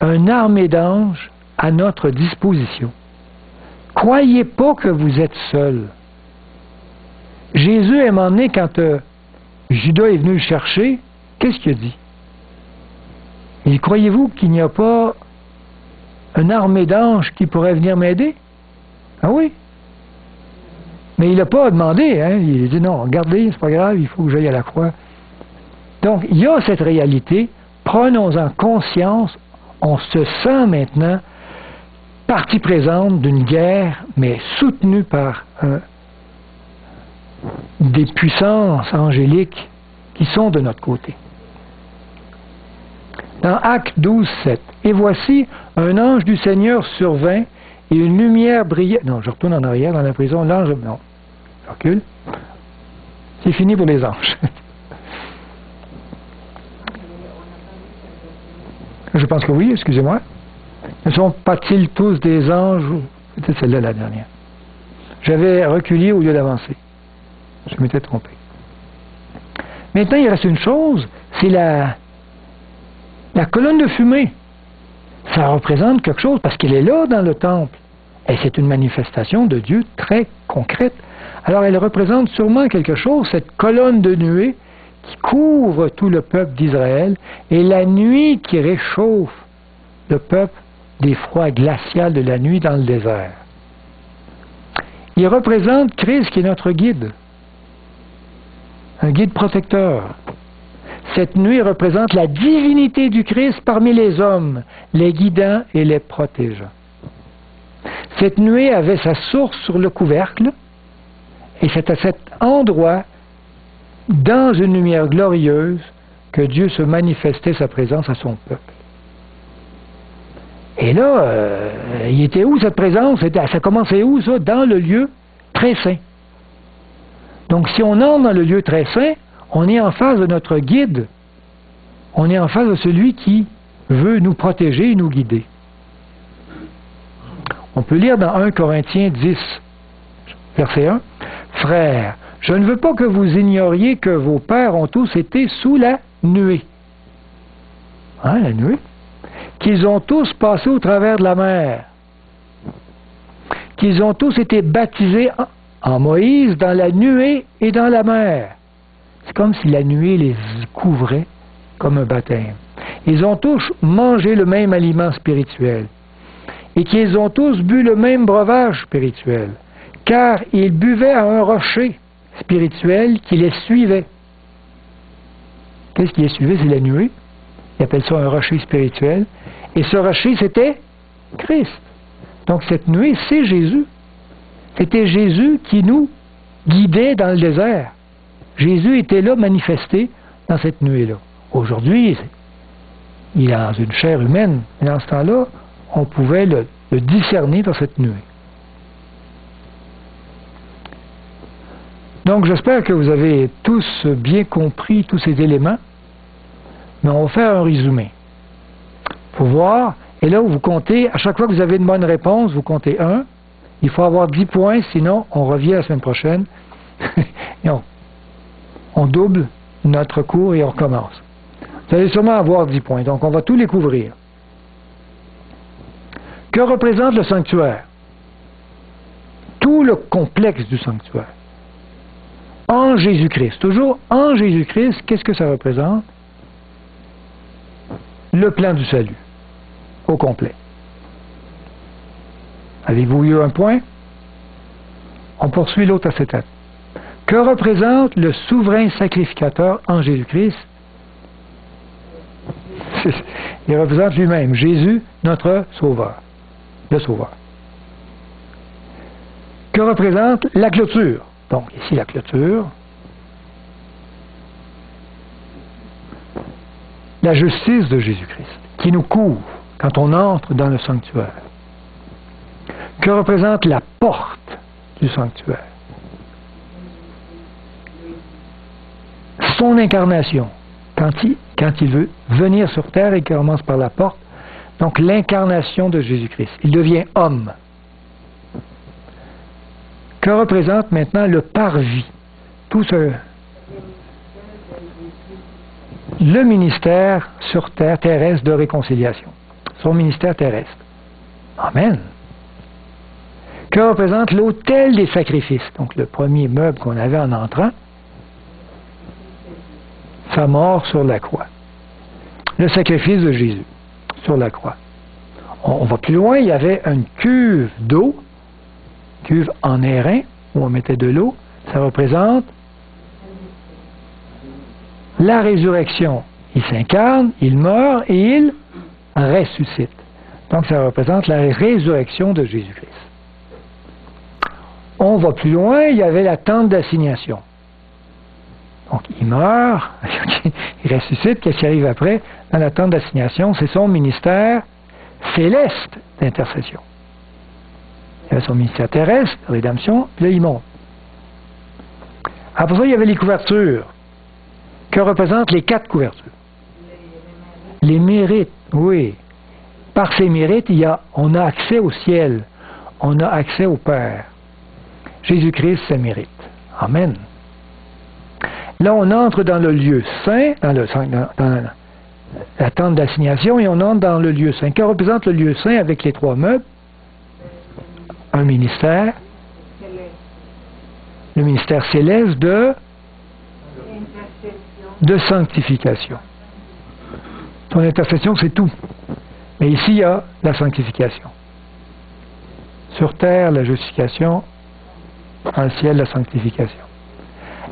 Speaker 1: une armée d'anges à notre disposition. Croyez pas que vous êtes seul. Jésus, à un moment donné, quand Judas est venu le chercher, qu'est-ce qu'il a dit? Il dit, croyez-vous qu'il n'y a pas une armée d'anges qui pourrait venir m'aider? Ah oui? Mais il n'a pas demandé, hein? Il a dit, non, regardez, c'est pas grave, il faut que j'aille à la croix. Donc, il y a cette réalité. Prenons-en conscience, on se sent maintenant partie présente d'une guerre, mais soutenue par un des puissances angéliques qui sont de notre côté. Dans Actes 12, 7, « Et voici, un ange du Seigneur survint, et une lumière brillait... » Non, je retourne en arrière dans la prison. L'ange... Non, je recule. C'est fini pour les anges. Je pense que oui, excusez-moi. Ne sont pas-ils tous des anges? C'était celle-là la dernière. J'avais reculé au lieu d'avancer. Je m'étais trompé. Maintenant, il reste une chose, c'est la colonne de fumée. Ça représente quelque chose parce qu'elle est là dans le temple. Et c'est une manifestation de Dieu très concrète. Alors elle représente sûrement quelque chose, cette colonne de nuée qui couvre tout le peuple d'Israël et la nuit qui réchauffe le peuple des froids glaciaux de la nuit dans le désert. Il représente Christ qui est notre guide, un guide protecteur. Cette nuée représente la divinité du Christ parmi les hommes, les guidant et les protégeant. Cette nuée avait sa source sur le couvercle, et c'est à cet endroit, dans une lumière glorieuse, que Dieu se manifestait sa présence à son peuple. Et là, il était où cette présence? Ça commençait où ça? Dans le lieu très saint. Donc si on entre dans le lieu très saint, on est en face de notre guide. On est en face de celui qui veut nous protéger et nous guider. On peut lire dans 1 Corinthiens 10, verset 1, « Frères, je ne veux pas que vous ignoriez que vos pères ont tous été sous la nuée. » Hein, la nuée? « Qu'ils ont tous passé au travers de la mer. Qu'ils ont tous été baptisés en Moïse dans la nuée et dans la mer. » C'est comme si la nuée les couvrait comme un baptême. Ils ont tous mangé le même aliment spirituel et qu'ils ont tous bu le même breuvage spirituel, car ils buvaient à un rocher spirituel qui les suivait. Qu'est-ce qui les suivait? C'est la nuée. Ils appellent ça un rocher spirituel. Et ce rocher, c'était Christ. Donc cette nuée, c'est Jésus. C'était Jésus qui nous guidait dans le désert. Jésus était là, manifesté dans cette nuée-là. Aujourd'hui, il est dans une chair humaine, mais dans ce temps-là, on pouvait le discerner dans cette nuée. Donc j'espère que vous avez tous bien compris tous ces éléments, mais on va faire un résumé. Il faut voir, et là où vous comptez, à chaque fois que vous avez une bonne réponse, vous comptez 1. Il faut avoir 10 points, sinon on revient la semaine prochaine. Et on double notre cours et on recommence. Vous allez sûrement avoir 10 points, donc on va tous les couvrir. Que représente le sanctuaire? Tout le complexe du sanctuaire. En Jésus-Christ. Toujours en Jésus-Christ, qu'est-ce que ça représente? Le plan du salut, au complet. Avez-vous eu un point? On poursuit l'autre acétate. Que représente le souverain sacrificateur en Jésus-Christ? Il représente lui-même, Jésus, notre Sauveur, le Sauveur. Que représente la clôture? Donc, ici la clôture. La justice de Jésus-Christ, qui nous couvre quand on entre dans le sanctuaire. Que représente la porte du sanctuaire? Son incarnation, quand il veut venir sur terre et qu'il commence par la porte, donc l'incarnation de Jésus-Christ. Il devient homme. Que représente maintenant le parvis? Tout le ministère sur terre terrestre de réconciliation. Son ministère terrestre. Amen. Que représente l'autel des sacrifices? Donc le premier meuble qu'on avait en entrant, sa mort sur la croix. Le sacrifice de Jésus sur la croix. On va plus loin, il y avait une cuve d'eau, cuve en airain, où on mettait de l'eau. Ça représente la résurrection. Il s'incarne, il meurt et il ressuscite. Donc ça représente la résurrection de Jésus-Christ. On va plus loin, il y avait la tente d'assignation. Donc, il meurt, il ressuscite, qu'est-ce qui arrive après? Dans la tente d'assignation, c'est son ministère céleste d'intercession. Il y avait son ministère terrestre, de rédemption, puis là, il monte. Après ça, il y avait les couvertures. Que représentent les 4 couvertures? Les mérites, oui. Par ces mérites, on a accès au ciel. On a accès au Père. Jésus-Christ, ça mérite. Amen. Là, on entre dans le lieu saint, dans la tente d'assignation, et on entre dans le lieu saint. Que représente le lieu saint avec les 3 meubles? Un ministère. Le ministère céleste de sanctification. Son intercession, c'est tout. Mais ici, il y a la sanctification. Sur terre, la justification. Dans le ciel, la sanctification.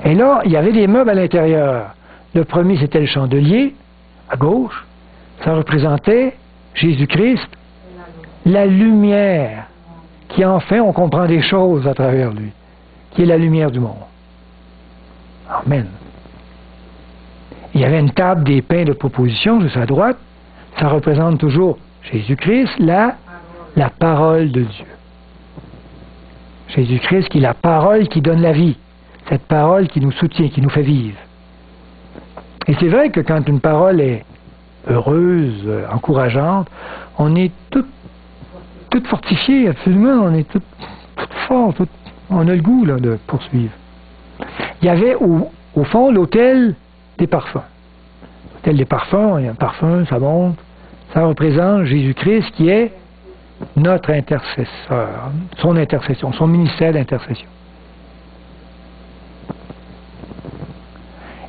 Speaker 1: Et là, il y avait des meubles à l'intérieur. Le premier, c'était le chandelier, à gauche. Ça représentait Jésus-Christ, la lumière, qui enfin, on comprend des choses à travers lui, qui est la lumière du monde. Amen. Il y avait une table des pains de proposition juste à droite. Ça représente toujours Jésus-Christ, la parole de Dieu. Jésus-Christ qui est la parole qui donne la vie. Cette parole qui nous soutient, qui nous fait vivre. Et c'est vrai que quand une parole est heureuse, encourageante, on est tout fortifié, absolument, on est tout fort, on a le goût là, de poursuivre. Il y avait au fond l'autel des parfums. L'autel des parfums, il y a un parfum, ça monte, ça représente Jésus-Christ qui est notre intercesseur, son intercession, son ministère d'intercession.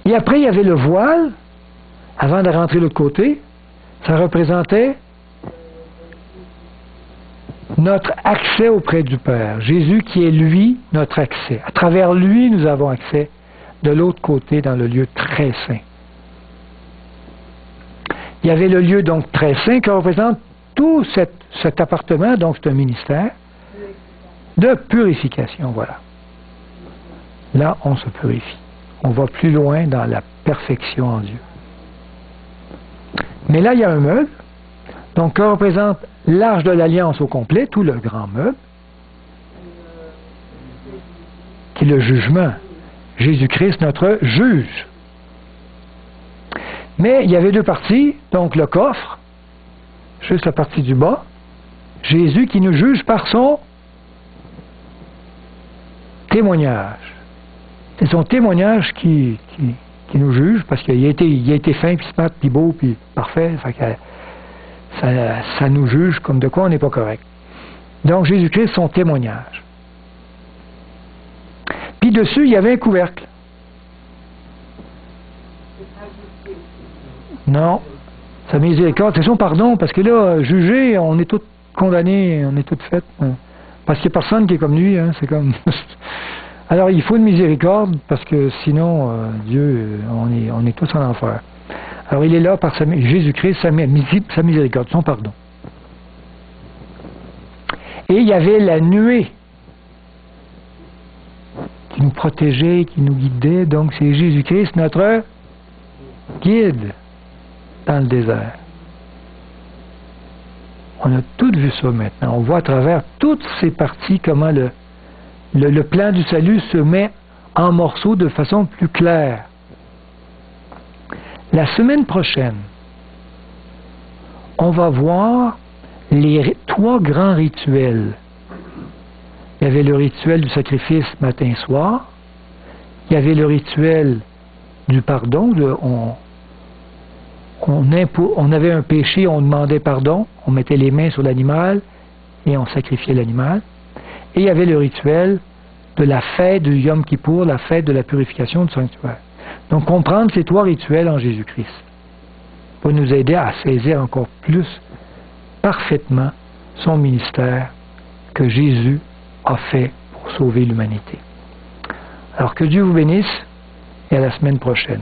Speaker 1: Et après, il y avait le voile, avant de rentrer de l'autre côté, ça représentait notre accès auprès du Père. Jésus qui est lui, notre accès. À travers lui, nous avons accès de l'autre côté dans le lieu très saint. Il y avait le lieu donc très saint qui représente tout cet appartement, donc c'est un ministère de purification, voilà. Là, on se purifie. On va plus loin dans la perfection en Dieu. Mais là, il y a un meuble, donc qui représente l'arche de l'Alliance au complet, tout le grand meuble, qui est le jugement. Jésus-Christ, notre juge. Mais il y avait 2 parties, donc le coffre, juste la partie du bas, Jésus qui nous juge par son témoignage. C'est son témoignage qui nous juge, parce qu'il a été fin, puis smart, puis beau, puis parfait. Ça nous juge comme de quoi on n'est pas correct. Donc Jésus-Christ, son témoignage. Puis dessus, il y avait un couvercle. Non, sa miséricorde, c'est son pardon, parce que là, jugé, on est tous condamnés, on est tous faits. Parce qu'il n'y a personne qui est comme lui, hein, c'est comme... Alors, il faut une miséricorde, parce que sinon, Dieu, on est tous en enfer. Alors, il est là par Jésus-Christ, sa miséricorde, son pardon. Et il y avait la nuée qui nous protégeait, qui nous guidait. Donc, c'est Jésus-Christ, notre guide dans le désert. On a tout vu ça maintenant. On voit à travers toutes ces parties comment le plan du salut se met en morceaux de façon plus claire. La semaine prochaine, on va voir les 3 grands rituels. Il y avait le rituel du sacrifice matin-soir. Il y avait le rituel du pardon. On avait un péché, on demandait pardon. On mettait les mains sur l'animal et on sacrifiait l'animal. Et il y avait le rituel de la fête du Yom Kippour, la fête de la purification du sanctuaire. Donc, comprendre ces 3 rituels en Jésus-Christ pour nous aider à saisir encore plus parfaitement son ministère que Jésus a fait pour sauver l'humanité. Alors, que Dieu vous bénisse et à la semaine prochaine.